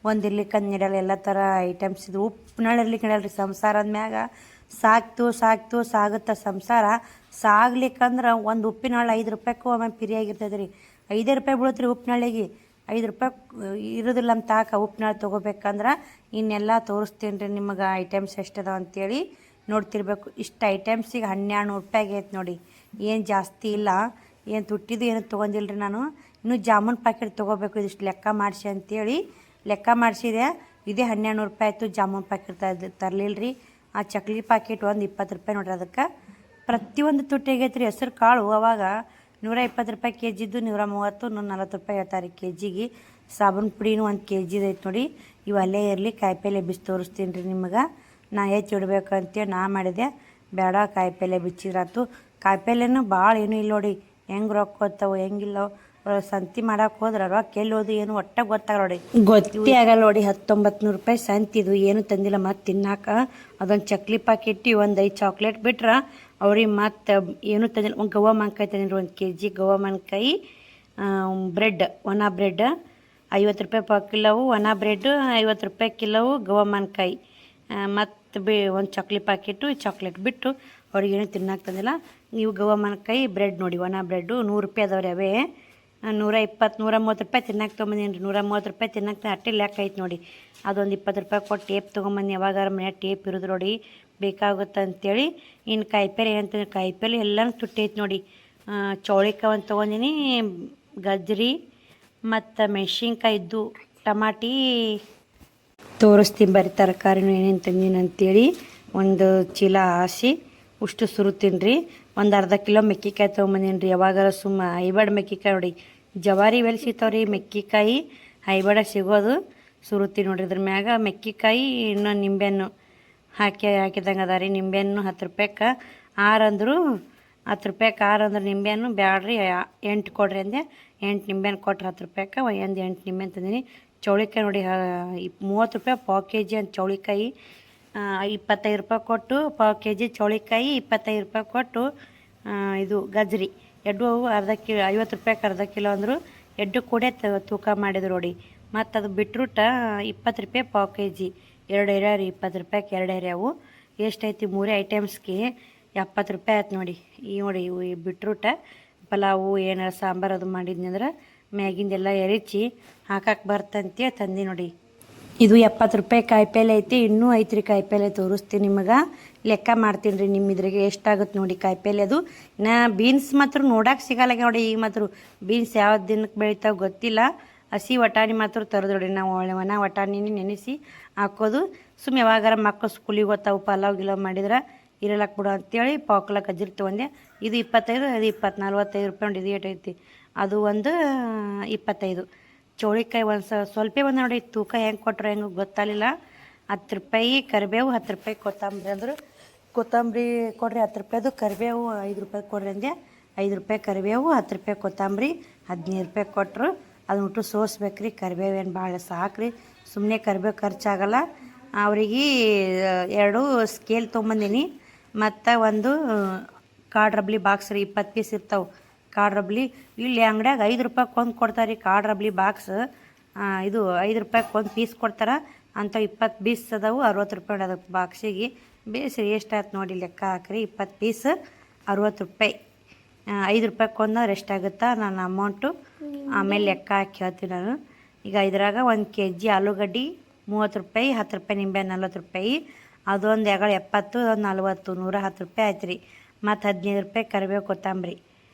ಒಂದು ಇರ್ಲಿಕ್ಕಂದು ನಡೆಯಲ್ಲ. ಎಲ್ಲ ಥರ ಐಟಮ್ಸ್ ಇದು. ಉಪ್ಪಿನಾಳು ಇರ್ಲಿಕ್ಕೆ ನಡೆಯಲ್ರಿ. ಸಂಸಾರ ಅಂದ್ಮ್ಯಾಗ ಸಾಗುತ್ತಾ ಸಂಸಾರ. ಸಾಗ್ಲಿಕ್ಕಂದ್ರೆ ಒಂದು ಉಪ್ಪಿನಾಳು 5 ರೂಪಾಯಿಗೂ ಒಮ್ಮೆ ಪಿರಿಯಾಗಿರ್ತೈತೆ ರೀ. 5 ರೂಪಾಯಿ ಬೀಳುತ್ತೆ ರೀ ಉಪ್ಪಿನಾಳಿಗೆ. 5 ರೂಪಾಯಿ ಇರೋದಿಲ್ಲ ನಮ್ಮ ತಾಕ. ಉಪ್ಪಿನಾಳು ತೊಗೋಬೇಕಂದ್ರೆ ಇನ್ನೆಲ್ಲ ತೋರಿಸ್ತೀನಿ ರೀ ನಿಮಗೆ ಐಟಮ್ಸ್ ಎಷ್ಟದಾವ ಅಂತೇಳಿ ನೋಡ್ತಿರ್ಬೇಕು. ಇಷ್ಟು ಐಟಮ್ಸಿಗೆ 1200 ರೂಪಾಯಿ ಆಗೈತೆ ನೋಡಿ. ಏನು ಜಾಸ್ತಿ ಇಲ್ಲ. ಏನು ತುಟ್ಟಿದ್ದು ಏನು ತೊಗೊಂಡಿಲ್ಲ ರೀ ನಾನು. ಇನ್ನೂ ಜಾಮೂನ್ ಪ್ಯಾಕೆಟ್ ತೊಗೋಬೇಕು. ಇದಿಷ್ಟು ಲೆಕ್ಕ ಮಾಡಿಸಿ ಅಂತೇಳಿ ಲೆಕ್ಕ ಮಾಡಿಸಿದೆ. ಇದೇ 1200 ರೂಪಾಯಿ ಆಯಿತು. ಜಾಮೂನ್ ಪ್ಯಾಕೆಟ್ ತರಲಿಲ್ಲ ರೀ. ಆ ಚಕ್ಲಿ ಪ್ಯಾಕೆಟ್ ಒಂದು 20 ರೂಪಾಯಿ ನೋಡ್ರಿ. ಅದಕ್ಕೆ ಪ್ರತಿಯೊಂದು ತುಟ್ಟಿ ಆಗೈತೆ ರೀ. ಹೆಸರು ಕಾಳು ಅವಾಗ 120 ರೂಪಾಯಿ kg ಇದ್ದು 130, 140 ರೂಪಾಯಿ ಹೇಳ್ತಾರೆ kg. ಸಾಬೂನು ಪುಡಿನೂ 1 kg ಐತೆ ನೋಡಿ. ಇವು ಅಲ್ಲೇ ಇರಲಿ. ಕಾಯಿಪಲ್ಲೆ ಬಿಚ್ಚಿ ತೋರಿಸ್ತೀನಿ ರೀ ನಿಮಗೆ. ನಾ ಇಡಬೇಕಂತೇಳಿ ನಾ ಮಾಡಿದೆ. ಬೇಡ, ಕಾಯಿಪಲ್ಲೆ ಬಿಚ್ಚಿದ್ರಾತು. ಕಾಯಿಪಲ್ಲೆನೂ ಭಾಳ ಏನೂ ಇಲ್ಲ ನೋಡಿ. ಹೆಂಗೆ ರೊಕ್ಕ ಹೋಗ್ತಾವೆ ಹೆಂಗಿಲ್ಲ. ಸಂತಿ ಮಾಡಕ್ಕೆ ಹೋದ್ರೆ ರೊಕ್ಕ ಎಲ್ಲಿ ಹೋದು ಏನು ಒಟ್ಟ ಗೊತ್ತಾಗಲ್ಲ ನೋಡಿ. ಗೊತ್ತೇ ಆಗಲ್ಲ ನೋಡಿ. 1900 ರೂಪಾಯಿ ಸಂತಿದು. ಏನು ತಂದಿಲ್ಲ ಮತ್ತು ತಿನ್ನಾಕ. ಅದೊಂದು ಚಕ್ಲಿ ಪಾಕೆಟ್, ಒಂದು 5 ಚಾಕ್ಲೇಟ್ ಬಿಟ್ರೆ ಅವ್ರಿಗೆ ಮತ್ತು ಏನೂ ತಂದಿಲ್ಲ. ಒಂದು ಗವ್ವ ಮಾನ್ಕಾಯಿ ತಂದಿದ್ರು. 1 kg ಗವ್ವ ಮಾನ್ಕಾಯಿ. ಬ್ರೆಡ್, ಒಣ ಬ್ರೆಡ್ 50 ರೂಪಾಯಿ ಪಾವು ಕಿಲೋವು. ಒಣ ಬ್ರೆಡ್ 50 ರೂಪಾಯಿ ಕಿಲೋವು. ಗವ್ವ ಮಾನ್ಕಾಯಿ ಮತ್ತು ಒಂದು ಚಕ್ಲಿ ಪ್ಯಾಕೆಟು. ಚಾಕ್ಲೇಟ್ ಬಿಟ್ಟು ಅವ್ರಿಗೇನು ತಿನ್ನಕ್ಕೆ ತಂದಿಲ್ಲ. ನೀವು ಗವ್ವ ಮಾನ್ಕಾಯಿ ಬ್ರೆಡ್ ನೋಡಿ. ಒಣ ಬ್ರೆಡ್ಡು 100 ರೂಪಾಯಿ ಅದಾವ್ರಿ. ಅವೇ 120, 130 ರೂಪಾಯಿ ತಿನ್ನಕ್ಕೆ ತೊಗೊಂಬಂದೀನಿ ರೀ. 130 ರೂಪಾಯಿ ತಿನ್ನಕ್ಕೆ ಅಟ್ಟೆ ಲೆಕ್ಕ ಐತೆ ನೋಡಿ. ಅದೊಂದು 20 ರೂಪಾಯಿ ಕೊಟ್ಟು ಟೇಪ್ ತೊಗೊಂಬಂದು. ಯಾವಾಗಾರ ಮನ್ಯಾಗ ಟೇಪ್ ಇರೋದು ನೋಡಿ, ಬೇಕಾಗುತ್ತೆ ಅಂತೇಳಿ. ಇನ್ನು ಕಾಯಿಪಲ್ಲೆ ಏನಂತಂದ್ರೆ ಕಾಯಿಪಲ್ಲೆ ಎಲ್ಲನೂ ತುಟ್ಟೈತೆ ನೋಡಿ. ಚೌಳಿಕಾಯಿ ಒಂದು ತೊಗೊಂಡಿನಿ, ಗಜ್ರಿ ಮತ್ತು ಮೆಣಸಿನ್ಕಾಯಿ ಇದ್ದು, ಟಮಾಟಿ ತೋರಿಸ್ತೀನಿ ಬರ್ರಿ. ತರಕಾರಿನೂ ಏನೇನು ತಂದೀನಿ ಅಂತೇಳಿ ಒಂದು ಚೀಲ ಹಾಸಿ ಉಷ್ಟು ಸುರುತ್ತೀನಿ ರೀ. ಒಂದು ಅರ್ಧ ಕಿಲೋ ಮೆಕ್ಕೆಕಾಯಿ ತೊಗೊಂಬಂದೀನಿ ರೀ. ಯಾವಾಗಾರ ಸುಮ್ಮ ಹೈಬಾರ್ಡ್ ಮೆಕ್ಕೆಕಾಯಿ ನೋಡಿ. ಜವಾರಿ ಎಲ್ಲಿ ಸಿಗ್ತಾವ್ರಿ ಮೆಕ್ಕೆಕಾಯಿ, ಹೈಬಾರ್ಡ ಸಿಗೋದು. ಸುರುತ್ತೀನಿ ನೋಡ್ರಿ. ಇದ್ರ ಮ್ಯಾಗ ಮೆಕ್ಕೆಕಾಯಿ ಇನ್ನೂ ನಿಂಬೆಹಣ್ಣು ಹಾಕಿದಂಗೆ ಅದ ರೀ. ನಿಂಬೆಹಣ್ಣು 10 ರೂಪಾಯಿಗೆ 6 ಅಂದರು. 10 ರೂಪಾಯಿಗೆ 6 ಅಂದ್ರೆ ನಿಂಬೆಹಣ್ಣು ಬ್ಯಾಡ್ರಿ 8 ಕೊಡ್ರಿ ಅಂದೆ. 8 ನಿಂಬೆಹಣ್ಣು ಕೊಟ್ರೆ 10 ರೂಪಾಯಿಗೆ ಒಂದು 8 ನಿಂಬೆಹಣ್ಣು ತಂದೀನಿ. ಚೌಳಿಕಾಯಿ ನೋಡಿ 30 ರೂಪಾಯಿ ಪಾವು kg ಅಂತ ಚೌಳಿಕಾಯಿ. 25 ರೂಪಾಯಿ ಕೊಟ್ಟು ಪಾವು kg ಚೌಳಿಕಾಯಿ, 25 ರೂಪಾಯಿ ಕೊಟ್ಟು ಇದು ಗಜ್ರಿ. ಎರಡು ಅರ್ಧ ಕಿಲೋ 50 ರೂಪಾಯಿಗೆ ಅರ್ಧ ಕಿಲೋ ಅಂದರು. ಎರಡು ಕೂಡ ತೂಕ ಮಾಡಿದ್ರು ನೋಡಿ. ಮತ್ತು ಅದು ಬಿಟ್ರೂಟ 20 ರೂಪಾಯಿ ಪಾವು kg. 2 ಎರ್ಯಾವ ರೀ. 20 ರೂಪಾಯಿಗೆ 2 ಎರ್ಯಾವು. ಎಷ್ಟೈತಿ 3 ಐಟಮ್ಸ್ಗೆ 70 ರೂಪಾಯಿ ಆಯ್ತು ನೋಡಿ. ಈ ನೋಡಿ ಇವು ಬಿಟ್ರೂಟ ಪಲಾವು ಏನಾರ ಸಾಂಬಾರು ಅದು ಮಾಡಿದ್ನಿ ಅಂದ್ರೆ ಮ್ಯಾಗಿಂದೆಲ್ಲ ಎರಿಚಿ ಹಾಕಕ್ಕೆ ಬರ್ತಂತೆ ತಂದು ನೋಡಿ. ಇದು 70 ರೂಪಾಯಿ ಕಾಯಿಪಲ್ಲೆ ಐತಿ. ಇನ್ನೂ ಐತ್ರಿ ಕಾಯಿಪಲ್ಲೆ ತೋರಿಸ್ತೀನಿ ನಿಮಗೆ. ಲೆಕ್ಕ ಮಾಡ್ತೀನಿ ರೀ ನಿಮ್ಮ ಇದ್ರಿಗೆ ಎಷ್ಟಾಗುತ್ತೆ ನೋಡಿ ಕಾಯಿಪಲ್ಲೆ. ಅದು ಬೀನ್ಸ್ ಮಾತ್ರ ನೋಡಕ್ಕೆ ಸಿಗಲ್ಲ ನೋಡಿ. ಈಗ ಮಾತ್ರ ಬೀನ್ಸ್ ಯಾವ ದಿನಕ್ಕೆ ಬೆಳಿತಾವೆ ಗೊತ್ತಿಲ್ಲ. ಹಸಿ ವಟಾಣಿ ಮಾತ್ರ ತರೋದು ನೋಡಿ. ನಾವು ಒಣ ವಟಾಣಿನ ನೆನೆಸಿ ಹಾಕೋದು. ಸುಮ್ಮನೆ ಯಾವಾಗಾರ ಮಕ್ಕಳು ಸ್ಕೂಲಿಗೆ ಹೋಗ್ತಾವೆ ಪಲಾವ್ ಗಿಲಾವ್ ಮಾಡಿದ್ರೆ ಇರಲಕ್ಕೆ ಬಿಡು ಅಂತೇಳಿ ಪಾವ್ಕಿಲೋ ಗಜ್ರಿ ತೊಗೊಂಡೆ. ಇದು 25, ಅದು 20, 45 ರೂಪಾಯಿ ನೋಡಿ. ಇದು ಏಟೈತಿ ಅದು ಒಂದು 25. ಚೌಳಿಕಾಯಿ ಒಂದು ಸ್ವಲ್ಪ ಬಂದು ನೋಡಿ. ತೂಕ ಹೆಂಗೆ ಕೊಟ್ಟರು ಹೆಂಗೆ ಗೊತ್ತಾಗಲಿಲ್ಲ. 10 ರೂಪಾಯಿ ಕರಿಬೇವು, 10 ರೂಪಾಯಿ ಕೊತ್ತಂಬರಿ ಅಂದರು. ಕೊತ್ತಂಬರಿ ಕೊಡ್ರಿ 10 ರೂಪಾಯಿದು. ಕರಿಬೇವು 5 ರೂಪಾಯಿ ಕೊಡ್ರಿ ಅಂದೆ. 5 ರೂಪಾಯಿ ಕರಿಬೇವು, 10 ರೂಪಾಯಿ ಕೊತ್ತಂಬರಿ, 15 ರೂಪಾಯಿ ಕೊಟ್ಟರು. ಅದನ್ನ ಬಿಟ್ಟು ಸೋಸ್ಬೇಕ್ರಿ. ಕರಿಬೇವು ಏನು ಭಾಳ ಸಾಕ್ರಿ. ಸುಮ್ಮನೆ ಕರಿಬೇವು ಖರ್ಚಾಗಲ್ಲ. ಅವ್ರಿಗೆ 2 ಸ್ಕೇಲ್ ತೊಗೊಂಬಂದೀನಿ. ಮತ್ತು ಒಂದು ಕಾಡು ರಬ್ಲಿ ಬಾಕ್ಸ್ ರೀ. 20 ಪೀಸ್ ಇರ್ತಾವೆ ಕಾಡು ರಬ್ಲಿ. ಇಲ್ಲಿ ಅಂಗಡ್ಯಾಗ 5 ರೂಪಾಯಿಗೆ ಒಂದು ಕೊಡ್ತಾರೆ ರೀ ಕಾಡು ರಬ್ಲಿ ಬಾಕ್ಸ್. ಇದು 5 ರೂಪಾಯಿಗೆ ಒಂದು ಪೀಸ್ ಕೊಡ್ತಾರೆ ಅಂತ. 20 ಪೀಸ್ ಅದಾವು. 60 ರೂಪಾಯಿ ಅದಕ್ಕೆ ಬಾಕ್ಸಿಗೆ. ಬೇಸ್ರಿ ಎಷ್ಟಾಯ್ತು ನೋಡಿ ಲೆಕ್ಕ ಹಾಕ್ರಿ. 20 ಪೀಸ್ 60 ರೂಪಾಯಿ. 5 ರೂಪಾಯಿಗೆ ಒಂದು ಎಷ್ಟಾಗುತ್ತಾ ನನ್ನ ಅಮೌಂಟು ಆಮೇಲೆ ಲೆಕ್ಕ ಹಾಕಿ ಹೇಳ್ತೀನಿ ನಾನು. ಈಗ ಇದ್ರಾಗ 1 kg ಆಲೂಗಡ್ಡೆ 30 ರೂಪಾಯಿ, 10 ರೂಪಾಯಿ ನಿಂಬೆ 40 ರೂಪಾಯಿ, ಅದೊಂದು ಎಗಳು 70, ಅದೊಂದು 40, 110 ರೂಪಾಯಿ ಆಯ್ತು ರೀ. ಮತ್ತು 15 ರೂಪಾಯಿ ಕರಿಬೇವು ಕೊತ್ತಂಬರಿ,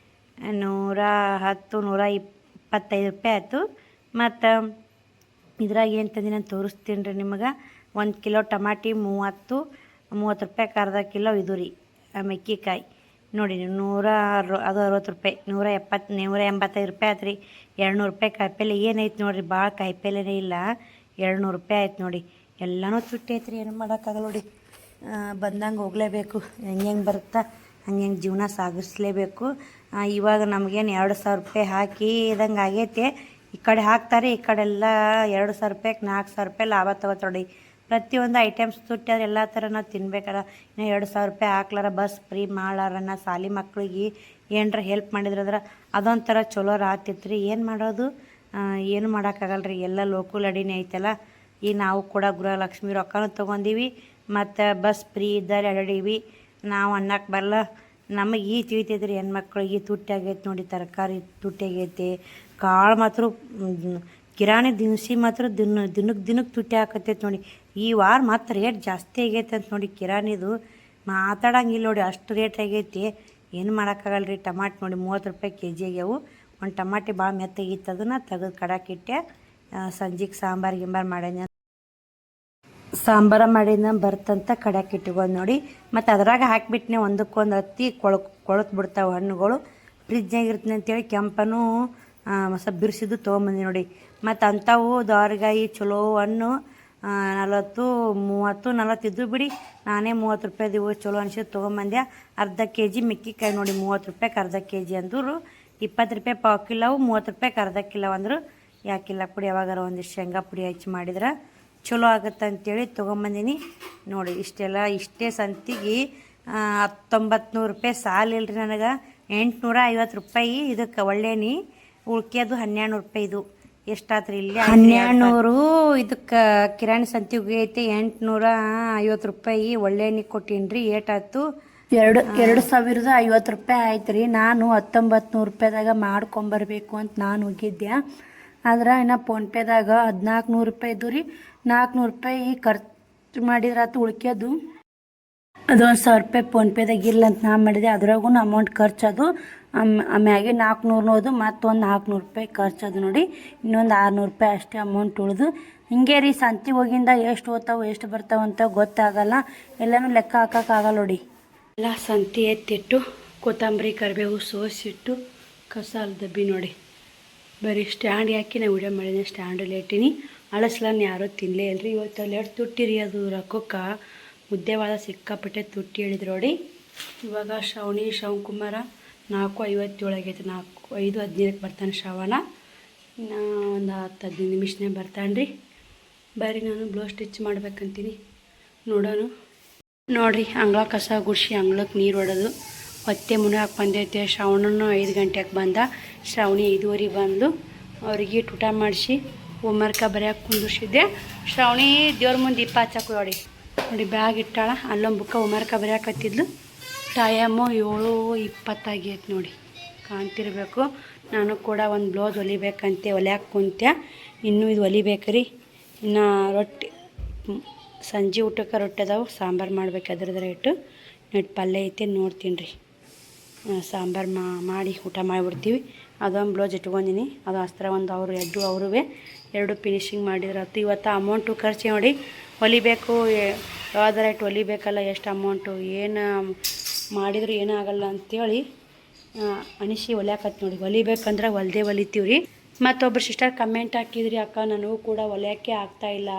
110, 125 ರೂಪಾಯಿ ಆಯಿತು. ಮತ್ತು ಇದ್ರಾಗ ಏನು ತಂದಿನಿ ನಾನು ತೋರಿಸ್ತೀನಿ ರೀ ನಿಮಗೆ. 1 ಕಿಲೋ ಟಮಾಟಿ 30 ರೂಪಾಯಿ, ಅರ್ಧ ಕಿಲೋ ಇದು ರೀ ಮೆಕ್ಕಿಕಾಯಿ ನೋಡಿ 160 ರೂಪಾಯಿ, 185 ರೂಪಾಯಿ ಆಯ್ತು ರೀ. 200 ರೂಪಾಯಿ ಕಾಯಿಪಲ್ಲೆ ಏನೈತೆ ನೋಡಿರಿ, ಭಾಳ ಕಾಯಿಪಲ್ಲೆನೇ ಇಲ್ಲ, 200 ರೂಪಾಯಿ ಆಯ್ತು ನೋಡಿ. ಎಲ್ಲನೂ ತುಟ್ಟಿ ಐತೆ ರೀ, ಏನು ಮಾಡೋಕ್ಕಾಗಲ್ಲ ನೋಡಿ. ಬಂದಂಗೆ ಹೋಗಲೇಬೇಕು, ಹೆಂಗೆ ಬರುತ್ತಾ ಹಂಗೆ ಜೀವನ ಸಾಗಿಸ್ಲೇಬೇಕು. ಇವಾಗ ನಮಗೇನು 2000 ರೂಪಾಯಿ ಹಾಕಿ ಇದಂಗೆ ಆಗೈತೆ. ಈ ಕಡೆ ಹಾಕ್ತಾರೆ, ಈ ಕಡೆ ಎಲ್ಲ 2000 ರೂಪಾಯಿಗೆ 4000 ರೂಪಾಯಿ ಲಾಭ ತಗೋತಾರೆ. ಪ್ರತಿಯೊಂದು ಐಟಮ್ಸ್ ತುಟ್ಟಾದ್ರೆ ಎಲ್ಲ ಥರ ನಾವು ತಿನ್ಬೇಕಲ್ಲ. ಇನ್ನು 2000 ರೂಪಾಯಿ ಹಾಕ್ಲಾರ ಬಸ್ ಫ್ರೀ ಮಾಡ್ಲಾರನ್ನ ಸಾಲಿ ಮಕ್ಳಿಗೆ ಏನರ ಹೆಲ್ಪ್ ಮಾಡಿದ್ರಂದ್ರೆ ಅದೊಂಥರ ಚಲೋ ಆಗ್ತಿತ್ತು ರೀ. ಏನು ಮಾಡೋದು, ಏನು ಮಾಡೋಕ್ಕಾಗಲ್ಲ ರೀ, ಎಲ್ಲ ಲೋಕಲ್ ಅಡಿನೇ ಐತಲ್ಲ. ಈಗ ನಾವು ಕೂಡ ಗೃಹಲಕ್ಷ್ಮಿ ರೊಕ್ಕನೂ ತೊಗೊಂಡೀವಿ, ಮತ್ತು ಬಸ್ ಫ್ರೀ ಇದ್ದಾರೆ ಅಡೀವಿ. ನಾವು ಅನ್ನಕ್ಕೆ ಬರಲ್ಲ, ನಮಗೆ ಈ ತಿಳಿತೈತೆ ರೀ ಹೆಣ್ಮಕ್ಳಿಗೆ ತುಟ್ಟಿ ಆಗೈತೆ ನೋಡಿ. ತರಕಾರಿ ತುಟ್ಟಿ ಆಗೈತೆ, ಕಾಳು ಮಾತ್ರ ಕಿರಾಣಿ ದಿನಸಿ ಮಾತ್ರ ದಿನಕ್ಕೆ ತುಟ್ಟಿ ಹಾಕತ್ತೈತೆ ನೋಡಿ. ಈ ವಾರ ಮತ್ತು ರೇಟ್ ಜಾಸ್ತಿ ಆಗೈತೆ ಅಂತ ನೋಡಿ. ಕಿರಾಣಿದು ಮಾತಾಡಂಗಿಲ್ಲ ನೋಡಿ, ಅಷ್ಟು ರೇಟ್ ಆಗೈತಿ. ಏನು ಮಾಡೋಕ್ಕಾಗಲ್ಲ ರೀ. ಟಮಾಟೆ ನೋಡಿ 30 ರೂಪಾಯಿ kg ಆಗ್ಯಾವು. ಒಂದು ಟಮಾಟೆ ಭಾಳ ಮೆತ್ತಗಿತ್ತು, ಅದನ್ನು ತೆಗೆದು ಕಡಾಕಿಟ್ಟೆ. ಸಂಜೆಗೆ ಸಾಂಬಾರು ಮಾಡೇನಿ, ಸಾಂಬಾರು ಮಾಡಿದ ಬರ್ತಂತ ಕಡಾಕಿ ಇಟ್ಕೊಂಡು ನೋಡಿ. ಮತ್ತು ಅದ್ರಾಗ ಹಾಕಿಬಿಟ್ನೆ ಒಂದಕ್ಕೊಂದು ಹತ್ತಿ ಕೊಳತು ಬಿಡ್ತಾವೆ ಹಣ್ಣುಗಳು. ಫ್ರಿಜ್ನಾಗ ಇರ್ತೀನಿ ಅಂತೇಳಿ ಕೆಂಪನು ಸ್ವಲ್ಪ ಬಿರ್ಸಿದ್ದು ತೊಗೊಂಬಂದಿ ನೋಡಿ. ಮತ್ತು ಅಂಥವು ದಾರ್ಗಾಯಿ ಚಲೋ ಹಣ್ಣು 40, 30, 40 ಇದ್ದು ಬಿಡಿ. ನಾನೇ 30 ರೂಪಾಯಿದು ಚಲೋ ಅನ್ಸಿದ್ದು ತೊಗೊಂಬಂದೆ. ಅರ್ಧ kg ಮೆಕ್ಕಿಕಾಯಿ ನೋಡಿ 30 ರೂಪಾಯಿಗೆ ಅರ್ಧ kg ಅಂದರು. 20 ರೂಪಾಯಿ ಪಾವು ಕಿಲೋ, 30 ರೂಪಾಯಿಗೆ ಅರ್ಧ ಕಿಲೋ ಅಂದರು. ಯಾಕಿಲ್ಲ ಪುಡಿ ಯಾವಾಗಾರ ಒಂದಿಷ್ಟು ಶೇಂಗಾ ಪುಡಿ ಹಚ್ಚಿ ಮಾಡಿದ್ರೆ ಚಲೋ ಆಗುತ್ತೆ ಅಂತೇಳಿ ತೊಗೊಂಬಂದಿನಿ ನೋಡಿ. ಇಷ್ಟೇ ಸಂತಿಗೆ 1900 ರೂಪಾಯಿ ಸಾಲಿಲ್ಲ ರೀ ನನಗೆ. 850 ರೂಪಾಯಿ ಇದಕ್ಕೆ ಒಳ್ಳೆನಿ, ಉಳ್ಕೆದು 1200 ರೂಪಾಯಿ. ಇದು ಎಷ್ಟಾತ್ರಿ ಇಲ್ಲಿ 1200. ಇದಕ್ಕೆ ಕಿರಾಣಿ ಸಂತಿಗೆ ಐತಿ 850 ರೂಪಾಯಿ ಒಳ್ಳೆನಿ ಕೊಟ್ಟೀನಿ ರೀ. ಏಟಾಯ್ತು 2050 ರೂಪಾಯಿ ಆಯ್ತು ರೀ. ನಾನು 1900 ರೂಪಾಯಿದಾಗ ಮಾಡ್ಕೊಂಬರ್ಬೇಕು ಅಂತ ನಾನು ಹೋಗಿದ್ದೆ. ಆದ್ರೆ ಇನ್ನು ಫೋನ್ಪೇದಾಗ 1400 ರೂಪಾಯಿ ಇದ್ದು ರೀ. 400 ರೂಪಾಯಿ ಖರ್ಚು ಮಾಡಿದ್ರಾತು, ಉಳ್ಕ್ಯದು ಅದು 1000 ರೂಪಾಯಿ ಫೋನ್ಪೇದಾಗ ಇಲ್ಲ ಅಂತ ನಾ ಮಾಡಿದೆ. ಅದ್ರಾಗೂ ಅಮೌಂಟ್ ಖರ್ಚದು. ಆಮ್ಯಾಗೆ 400 ನೋದು, ಮತ್ತೊಂದು 400 ರೂಪಾಯಿ ಖರ್ಚದು ನೋಡಿ. ಇನ್ನೊಂದು 600 ರೂಪಾಯಿ ಅಷ್ಟೇ ಅಮೌಂಟ್ ಉಳಿದು. ಹಿಂಗೆ ರೀ ಸಂತಿಗೆ ಹೋಗಿಂದ ಎಷ್ಟು ಹೋಗ್ತಾವೆ ಎಷ್ಟು ಬರ್ತಾವೆ ಅಂತ ಗೊತ್ತಾಗಲ್ಲ. ಎಲ್ಲನೂ ಲೆಕ್ಕ ಹಾಕೋಕ್ಕಾಗಲ್ಲ ನೋಡಿ. ಎಲ್ಲ ಸಂತಿ ಎತ್ತಿಟ್ಟು ಕೊತ್ತಂಬರಿ ಕರಿಬೇವು ಸೋಸಿಟ್ಟು ಕಸಾಲ ದಬ್ಬಿ ನೋಡಿ. ಬರೀ ಸ್ಟ್ಯಾಂಡ್ ಹಾಕಿ ನಾನು ವಿಡಿಯೋ ಮಾಡಿದ್ದೀನಿ. ಸ್ಟ್ಯಾಂಡಲ್ಲಿ ಇಟ್ಟೀನಿ. ಅಳಸ್ಲನ್ನ ಯಾರೂ ತಿನ್ನಲೇ ಇಲ್ಲರಿ. ಇವತ್ತು ಅಲ್ಲಿ ಎಷ್ಟು ತುಟ್ಟಿರಿ, ಅದು ರೊಕ್ಕಕ್ಕೆ ಮುದ್ದೆವಾದ ಸಿಕ್ಕಾಪಟ್ಟೆ ತುಟ್ಟಿ ಹೇಳಿದ್ರು ನೋಡಿ. ಇವಾಗ ಶ್ರವಣಕುಮಾರ 4:57 ಆಗೈತೆ. 5:15ಕ್ಕೆ ಬರ್ತಾನೆ ಶ್ರವಣ. ಇನ್ನು ಒಂದು 10-15 ನಿಮಿಷನೇ ಬರ್ತಾನೆ ರೀ. ಬರೀ ನಾನು ಬ್ಲೌಸ್ ಸ್ಟಿಚ್ ಮಾಡ್ಬೇಕಂತೀನಿ, ನೋಡೋಣ. ನೋಡಿರಿ ಅಂಗಳ ಕಸ ಗುಡಿಸಿ ಅಂಗಳಕ್ಕೆ ನೀರು ಹೊಡೋದು ಹೊತ್ತೆ ಮುನ್ನಕ್ಕೆ ಬಂದೈತೆ. ಶ್ರವಣನು 5 ಗಂಟೆಗೆ ಬಂದ, ಶ್ರಾವಣಿ 5:15 ಬಂದು ಅವ್ರಿಗೆ ಊಟ ಮಾಡಿಸಿ ಹೋಮ್ವರ್ಕ ಬರೆಯೋಕೆ ಕುಂದಿಸಿದ್ದೆ. ಶ್ರಾವಣಿ ದೇವ್ರ ಮುಂದೆ ದೀಪ ಹಚ್ಚಕ್ಕೆ ನೋಡಿ ಬ್ಯಾಗ್ ಇಟ್ಟಾಳ. ಅಲ್ಲೊಂದು ಬುಕ್ಕ ಹೋಮ್ವರ್ಕ ಬರೆಯೋಕತ್ತಿದ್ಲು. ಟೈಮು 7:20 ಆಗೈತೆ ನೋಡಿ, ಕಾಣ್ತಿರ್ಬೇಕು. ನಾನು ಕೂಡ ಒಂದು ಬ್ಲೌಸ್ ಹೊಲಿಬೇಕಂತೆ ಹೊಲ್ಯಾಕೆ ಕುಂತೆ. ಇನ್ನೂ ಇದು ಹೊಲಿಬೇಕ್ರಿ. ಇನ್ನು ರೊಟ್ಟಿ ಸಂಜೆ ಊಟಕ್ಕೆ ರೊಟ್ಟಿ ಅದಾವೆ, ಸಾಂಬಾರು ಮಾಡ್ಬೇಕು. ಅದ್ರದ್ದು ರೇಟು ಪಲ್ಯ ಐತೆ ನೋಡ್ತೀನಿ ರೀ. ಸಾಂಬಾರು ಮಾಡಿ ಊಟ ಮಾಡಿಬಿಡ್ತೀವಿ. ಅದೊಂದು ಬ್ಲೌಸ್ ಇಟ್ಕೊಂಡಿನಿ, ಅದು ಅಸ್ತ್ರ ಒಂದು ಅವ್ರುವೆ 2 ಫಿನಿಶಿಂಗ್ ಮಾಡಿದ್ರಾತು. ಇವತ್ತು ಅಮೌಂಟು ಖರ್ಚು ನೋಡಿ. ಹೊಲಿಬೇಕು, ಯಾವ್ದಾರ ಇಟ್ಟು ಹೊಲಿಬೇಕಲ್ಲ, ಎಷ್ಟು ಅಮೌಂಟು ಏನು ಮಾಡಿದ್ರು ಏನೂ ಆಗಲ್ಲ ಅಂಥೇಳಿ ಅನಿಸಿ ಹೊಲ್ಯಾಕತ್ತು ನೋಡಿ. ಹೊಲಿಬೇಕಂದ್ರೆ ಹೊಲಿತೀವಿ ರೀ. ಮತ್ತೊಬ್ಬರು ಸಿಸ್ಟರ್ ಕಮೆಂಟ್ ಹಾಕಿದ್ರಿ, ಅಕ್ಕ ನನಗೂ ಕೂಡ ಹೊಲಿಯೋಕ್ಕೆ ಆಗ್ತಾಯಿಲ್ಲ,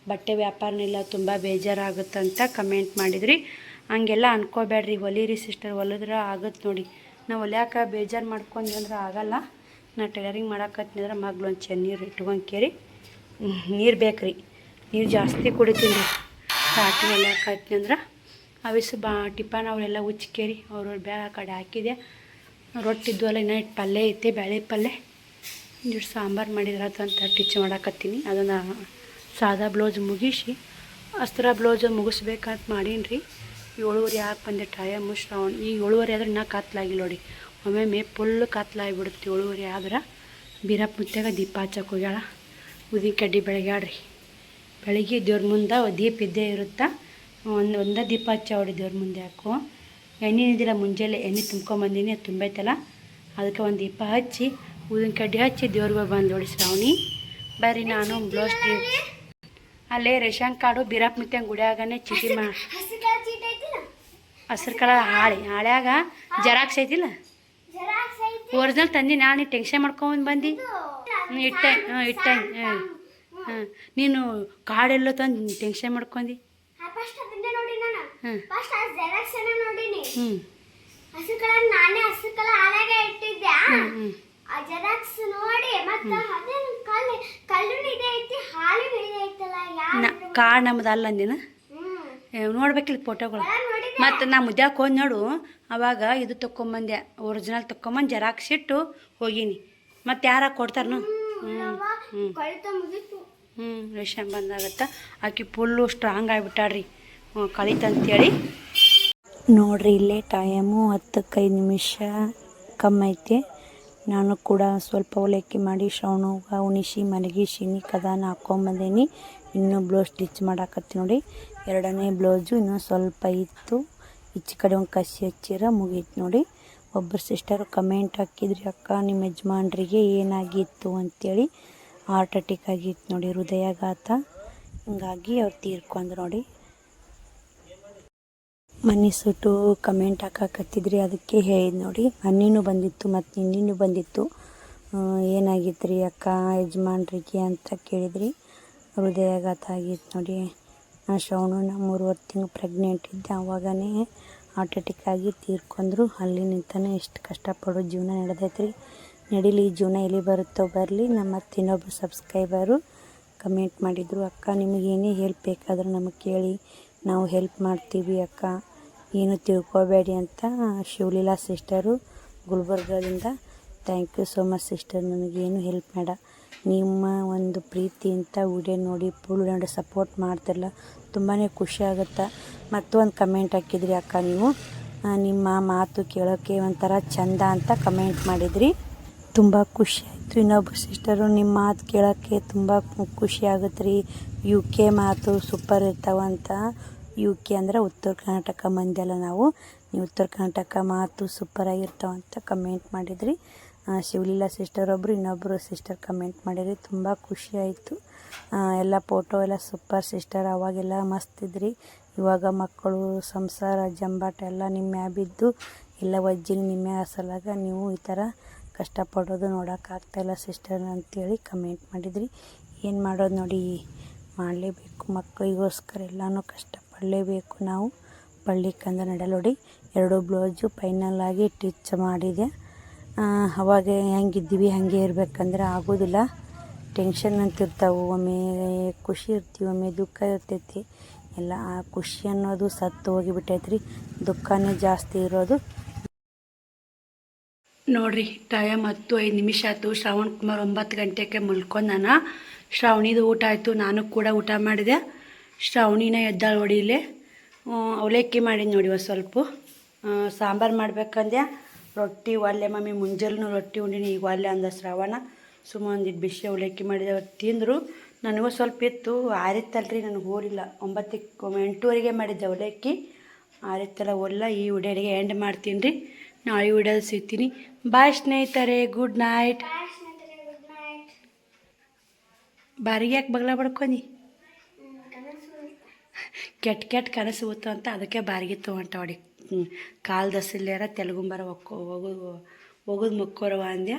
ಬಟ್ಟೆ ವ್ಯಾಪಾರನಿಲ್ಲ, ತುಂಬ ಬೇಜಾರಾಗುತ್ತಂತ ಕಮೆಂಟ್ ಮಾಡಿದ್ರಿ. ಹಂಗೆಲ್ಲ ಅನ್ಕೋಬೇಡ್ರಿ, ಹೊಲೀರಿ ಸಿಸ್ಟರ್, ಹೊಲಿದ್ರೆ ಆಗುತ್ತೆ ನೋಡಿ. ನಾವು ಹೊಲ್ಯಾಕೆ ಬೇಜಾರು ಮಾಡ್ಕೊಂಡ್ವಿ ಅಂದ್ರೆ ಆಗಲ್ಲ. ನಾ ಟೈಲರಿಂಗ್ ಮಾಡಾಕತ್ನಿಂದ್ರೆ ಮಗ್ಳು ಒಂದು ನೀರು ಇಟ್ಕೊಂಡ್ಕೇರಿ ನೀರು ಬೇಕ್ರಿ. ನೀರು ಜಾಸ್ತಿ ಕುಡಿತೀನಿ ರೀ. ಚಾಟಿ ಹೊಲ್ಯಾಕತ್ನಿ ಅಂದ್ರೆ ಅವಿಸು ಟಿಫನ್ ಅವರೆಲ್ಲ ಉಚ್ಕೇರಿ ಅವ್ರವ್ರ ಬ್ಯಾಗ್ ಆ ಕಡೆ ಹಾಕಿದೆ. ರೊಟ್ಟಿದ್ವಲ್ಲ, ಇನ್ನೂ ಇಟ್ಟು ಪಲ್ಯ ಐತೆ, ಬೇಳೆ ಪಲ್ಯ ಇಷ್ಟು ಸಾಂಬಾರು ಮಾಡಿದ್ರಾತು ಅಂತ ಟಿಚ್ ಮಾಡಾಕತ್ತೀನಿ. ಅದನ್ನು ಸಾದಾ ಬ್ಲೌಸ್ ಮುಗಿಸಿ ಅಸ್ತ್ರ ಬ್ಲೌಸ್ ಮುಗಿಸ್ಬೇಕಂತ ಮಾಡೀನಿ ರೀ. 7:30 ಯಾಕೆ ಬಂದೆ ಟೈಮು. ಶ್ರಾವಣ ಈಗ 7:30 ಆದ್ರೆ ಇನ್ನೂ ಕತ್ಲಾಗಿಲ್ಲ ನೋಡಿ. ಒಮ್ಮೊಮ್ಮೆ ಫುಲ್ ಕತ್ಲಾಗಿಬಿಡುತ್ತೆ 7:30 ಆದ್ರೆ. ಬೀರಪ್ಪ ಮುತ್ಯಾಗ ದೀಪ ಹಚ್ಚಕ್ಕೆ ಹೋಗ್ಯಾಳ. ಉದಿನ ಕಡ್ಡಿ ಬೆಳಗ್ಯಾಡ್ರಿ. ಬೆಳಗ್ಗೆ ದೇವ್ರ ಮುಂದೆ ದೀಪ ಇದ್ದೇ ಇರುತ್ತಾ. ಒಂದೇ ದೀಪ ಹಚ್ಚಿ ದೇವ್ರ ಮುಂದೆ ಹಾಕು. ಎಣ್ಣೆ ಇದ್ದಿಲ್ಲ, ಮುಂಜಾನೆ ಎಣ್ಣೆ ತುಂಬ್ಕೊಂಬಂದಿನಿ, ಅದು ತುಂಬೈತಲ್ಲ ಅದಕ್ಕೆ ಒಂದು ದೀಪ ಹಚ್ಚಿ ಉದಿನ ಕಡ್ಡಿ ಹಚ್ಚಿ ದೇವ್ರಿಗೆ ಬಂದು ನೋಡಿ ಶ್ರಾವಣಿ. ಬರ್ರಿ ನಾನು ಬ್ಲೌಸ್ ಅಲ್ಲೇ ರೇಷನ್ ಕಾರ್ಡು ಬೀರಪ್ಪ ಮುತ್ಯಾಗ ಗುಡಿಯಾಗನೇ ಚೀಟಿ ಹಸ್ರು ಕಲರ್ ಹಾಳ್ಯಾಗ ಜೆರಾಕ್ಸ್ ಐತಿಲ್ಲ, ಒರಿಜಿನಲ್ ತಂದಿ. ನಾನು ಟೆನ್ಷನ್ ಮಾಡ್ಕೊಂಡು ಬಂದು ಇಟ್ಟೆ ನೀನು ಕಾರ್ಡೆಲ್ಲ ತಂದು ಟೆನ್ಷನ್ ಮಾಡ್ಕೊಂಡು. ಕಾರ್ಡ್ ನಮ್ದು ಅಲ್ಲ ಅಂದಿನ ನೋಡ್ಬೇಕಿಲ್ಲ ಫೋಟೋಗಳು. ಮತ್ತು ನಾ ಮುದ್ಯಾಕೆ ಹೋಗಿ ನೋಡು, ಅವಾಗ ಇದು ತೊಗೊಂಬಂದೆ, ಒರಿಜಿನಲ್ ತೊಗೊಂಬಂದು ಜೆರಾಕ್ಸ್ ಇಟ್ಟು ಹೋಗೀನಿ. ಮತ್ತು ಯಾರ ಕೊಡ್ತಾರನು? ರೇಷನ್ ಬಂದಾಗತ್ತ. ಆಕೆ ಫುಲ್ಲು ಸ್ಟ್ರಾಂಗ್ ಆಗಿಬಿಟ್ಟಾಡ್ರಿ, ಕಳಿತಂತೇಳಿ. ನೋಡ್ರಿ ಇಲ್ಲೇ ಟೈಮು 10-5 ಕಮ್ಮಿ ಐತೆ. ನಾನು ಕೂಡ ಸ್ವಲ್ಪ ಅವಲಕ್ಕಿ ಮಾಡಿ ಶ್ರವಣಗೆ ಉಣಿಸಿ ಮಲಗಿಸಿನಿ, ಕದಾನ ಹಾಕ್ಕೊಂಬಂದೇನಿ. ಇನ್ನೂ ಬ್ಲೌಸ್ ಸ್ಟಿಚ್ ಮಾಡಾಕತ್ತಿ ನೋಡಿ. ಎರಡನೇ ಬ್ಲೌಸು ಇನ್ನೂ ಸ್ವಲ್ಪ ಇತ್ತು, ಈಚೆ ಕಡೆ ಒಂದು ಕಸಿ ಹಚ್ಚಿರ ಮುಗೀತು ನೋಡಿ. ಒಬ್ಬರು ಸಿಸ್ಟರು ಕಮೆಂಟ್ ಹಾಕಿದ್ರಿ, ಅಕ್ಕ ನಿಮ್ಮ ಯಜಮಾನ್ರಿಗೆ ಏನಾಗಿತ್ತು ಅಂತೇಳಿ. ಹಾರ್ಟ್ ಅಟ್ಯಾಕ್ ಆಗಿತ್ತು ನೋಡಿ, ಹೃದಯಾಘಾತ. ಹಿಂಗಾಗಿ ಅವ್ರು ತೀರ್ಕೊಂಡ್ರು ನೋಡಿ. ಮನೆ ಸುಟ್ಟು ಕಮೆಂಟ್ ಹಾಕಕತ್ತಿದ್ರಿ, ಅದಕ್ಕೆ ಹೇಳಿದ್ ನೋಡಿ. ಮೊನ್ನೆನೂ ಬಂದಿತ್ತು ಮತ್ತು ನಿನ್ನೆನೂ ಬಂದಿತ್ತು. ಏನಾಗಿತ್ತು ರೀ ಅಕ್ಕ ಯಜಮಾನ್ರಿಗೆ ಅಂತ ಕೇಳಿದ್ರಿ. ಹೃದಯಾಘಾತ ಆಗಿತ್ತು ನೋಡಿ. ಶ್ರವಣ 3 ತಿಂಗಳು ಪ್ರೆಗ್ನೆಂಟ್ ಇದ್ದೆ, ಆವಾಗನೇ ಹಾರ್ಟ್ ಅಟ್ಯಾಕ್ ಆಗಿ ತೀರ್ಕೊಂಡ್ರು. ಅಲ್ಲಿ ನಿಂತಾನೆ ಎಷ್ಟು ಕಷ್ಟಪಡೋ ಜೀವನ ನಡೆದೈತ್ರಿ. ನಡೀಲಿ, ಈ ಜೀವನ ಎಲ್ಲಿ ಬರುತ್ತೋ ಬರಲಿ. ನಮ್ಮ ಇನ್ನೊಬ್ಬರು ಸಬ್ಸ್ಕ್ರೈಬರು ಕಮೆಂಟ್ ಮಾಡಿದರು, ಅಕ್ಕ ನಿಮಗೇನೇ ಹೆಲ್ಪ್ ಬೇಕಾದರೂ ನಮಗೆ ಕೇಳಿ, ನಾವು ಹೆಲ್ಪ್ ಮಾಡ್ತೀವಿ ಅಕ್ಕ, ಏನು ತಿಳ್ಕೊಬೇಡಿ ಅಂತ. ಶಿವಲೀಲಾ ಸಿಸ್ಟರು ಗುಲ್ಬರ್ಗದಿಂದ. Thank you so much sister, ನನಗೇನು ಹೆಲ್ಪ್ ಬೇಡ, ನಿಮ್ಮ ಒಂದು ಪ್ರೀತಿ ಅಂತ ವಿಡಿಯೋ ನೋಡಿ ಫುಲ್ ನೋಡಿ ಸಪೋರ್ಟ್ ಮಾಡ್ತಿರಲ್ಲ, ತುಂಬಾ ಖುಷಿ ಆಗುತ್ತೆ. ಮತ್ತೊಂದು ಕಮೆಂಟ್ ಹಾಕಿದ್ರಿ, ಅಕ್ಕ ನೀವು ನಿಮ್ಮ ಮಾತು ಕೇಳೋಕ್ಕೆ ಒಂಥರ ಚಂದ ಅಂತ ಕಮೆಂಟ್ ಮಾಡಿದ್ರಿ. ತುಂಬ ಖುಷಿ ಆಯಿತು. ಇನ್ನೊಬ್ಬರು ಸಿಸ್ಟರು ನಿಮ್ಮ ಮಾತು ಕೇಳೋಕ್ಕೆ ತುಂಬ ಖುಷಿ ಆಗುತ್ತೆ ರೀ, UK ಮಾತು ಸೂಪರ್ ಇರ್ತಾವಂತ. UK ಅಂದರೆ ಉತ್ತರ ಕರ್ನಾಟಕ ಮಂದಿ ಅಲ್ಲ ನಾವು, ನೀವು ಉತ್ತರ ಕರ್ನಾಟಕ ಮಾತು ಸೂಪರಾಗಿರ್ತಾವಂತ ಕಮೆಂಟ್ ಮಾಡಿದ್ರಿ. ಶಿವಲೀಲಾ ಸಿಸ್ಟರ್ ಒಬ್ಬರು, ಇನ್ನೊಬ್ಬರು ಸಿಸ್ಟರ್ ಕಮೆಂಟ್ ಮಾಡಿದ್ರಿ. ತುಂಬ ಖುಷಿ ಆಯಿತು. ಎಲ್ಲ ಫೋಟೋ ಎಲ್ಲ ಸೂಪರ್ ಸಿಸ್ಟರ್, ಅವಾಗೆಲ್ಲ ಮಸ್ತ್ ಇದ್ರಿ. ಇವಾಗ ಮಕ್ಕಳು ಸಂಸಾರ ಜಂಬಾಟ ಎಲ್ಲ ನಿಮ್ಮ ಬಿದ್ದು ಎಲ್ಲ ವಜ್ಜಿನ ನಿಮ್ಮ ಸಲಾಗ ನೀವು ಈ ಥರ ಕಷ್ಟಪಡೋದು ನೋಡೋಕ್ಕಾಗ್ತಾಯಿಲ್ಲ ಸಿಸ್ಟರ್ ಅಂತೇಳಿ ಕಮೆಂಟ್ ಮಾಡಿದ್ರಿ. ಏನು ಮಾಡೋದು ನೋಡಿ, ಮಾಡಲೇಬೇಕು, ಮಕ್ಕಳಿಗೋಸ್ಕರ ಎಲ್ಲನೂ ಕಷ್ಟಪಡಲೇಬೇಕು ನಾವು. ಪಡ್ಲಿಕ್ಕಂದ್ರೆ ನಡೆಯಲ್ಲ ನೋಡಿ. 2 ಬ್ಲೌಸು ಫೈನಲ್ಲಾಗಿ ಸ್ಟಿಚ್ ಮಾಡಿದೆ. ಅವಾಗ ಹೆಂಗಿದ್ದೀವಿ ಹಾಗೆ ಇರಬೇಕಂದ್ರೆ ಆಗೋದಿಲ್ಲ. ಟೆನ್ಷನ್ ಅಂತಿರ್ತಾವೆ, ಒಮ್ಮೆ ಖುಷಿ ಇರ್ತೀವಿ, ಒಮ್ಮೆ ದುಃಖ ಇರ್ತೈತಿ. ಎಲ್ಲ ಆ ಖುಷಿ ಅನ್ನೋದು ಸತ್ತು ಹೋಗಿಬಿಟ್ಟೈತ್ರಿ, ದುಃಖನೇ ಜಾಸ್ತಿ ಇರೋದು. ನೋಡಿರಿ ಟೈಮ್ 10-5 ಆಯ್ತು. ಶ್ರಾವಣ್ ಕುಮಾರ್ 9 ಗಂಟೆಗೆ ಮಲ್ಕೊಂಡಾನ. ಶ್ರಾವಣಿದು ಊಟ ಆಯಿತು, ನಾನು ಕೂಡ ಊಟ ಮಾಡಿದೆ. ಶ್ರಾವಣಿನ ಎದ್ದಾಳು ಹೊಡಿಲೆ. ಅವಲಕ್ಕಿ ಮಾಡಿದ್ದು ನೋಡಿ, ಒಂದು ಸ್ವಲ್ಪ ಸಾಂಬಾರು ಮಾಡ್ಬೇಕಂದೆ. ರೊಟ್ಟಿ ಒಲ್ಲೆ ಮಮ್ಮಿ, ಮುಂಜಾನೆ ರೊಟ್ಟಿ ಉಂಡಿನಿ, ಈಗ ಒಲ್ಲೆ ಅಂದ ಶ್ರಾವಣ. ಸುಮ್ಮನೆ ಒಂದಿಟ್ಟು ಬಿಸಿ ಅವಲಕ್ಕಿ ಮಾಡಿದೆ, ಅವ್ರು ತಿಂದರು. ನನಗೂ ಸ್ವಲ್ಪ ಇತ್ತು, ಆರಿತ್ತಲ್ರಿ, ನನಗೆ ಹೋಲಿಲ್ಲ. 8:30ಗೆ ಮಾಡಿದ್ದೆ ಅವಲಕ್ಕಿ, ಆರಿತ್ತಲ್ಲ ಒಲ್ಲ. ಈ ವಿಡಿಯೋಗೆ ಎಂಡ್ ಮಾಡ್ತೀನಿ ರೀ, ನಾಳೆ ವಿಡಿಯೋದಲ್ಲಿ ಸಿಗ್ತೀನಿ. ಬಾಯ್ ಸ್ನೇಹಿತರೆ, ಗುಡ್ ನೈಟ್. ಬಾರಿಗೆ ಯಾಕೆ ಬಗಲ ಬಡ್ಕೊಂಡಿ? ಕೆಟ್ಟ ಕನಸು ಹೋತು ಅಂತ ಅದಕ್ಕೆ ಬಾರಿಗೆ ತೊಗೊಂಟ ಹೊಡಿ. ಕಾಲು ದಸಿಲ್ಲಾರ ತೆಲುಗುಂಬರ ಹೋಗೋದು ಮಕ್ಕೋರವ ಅಂದ್ಯ.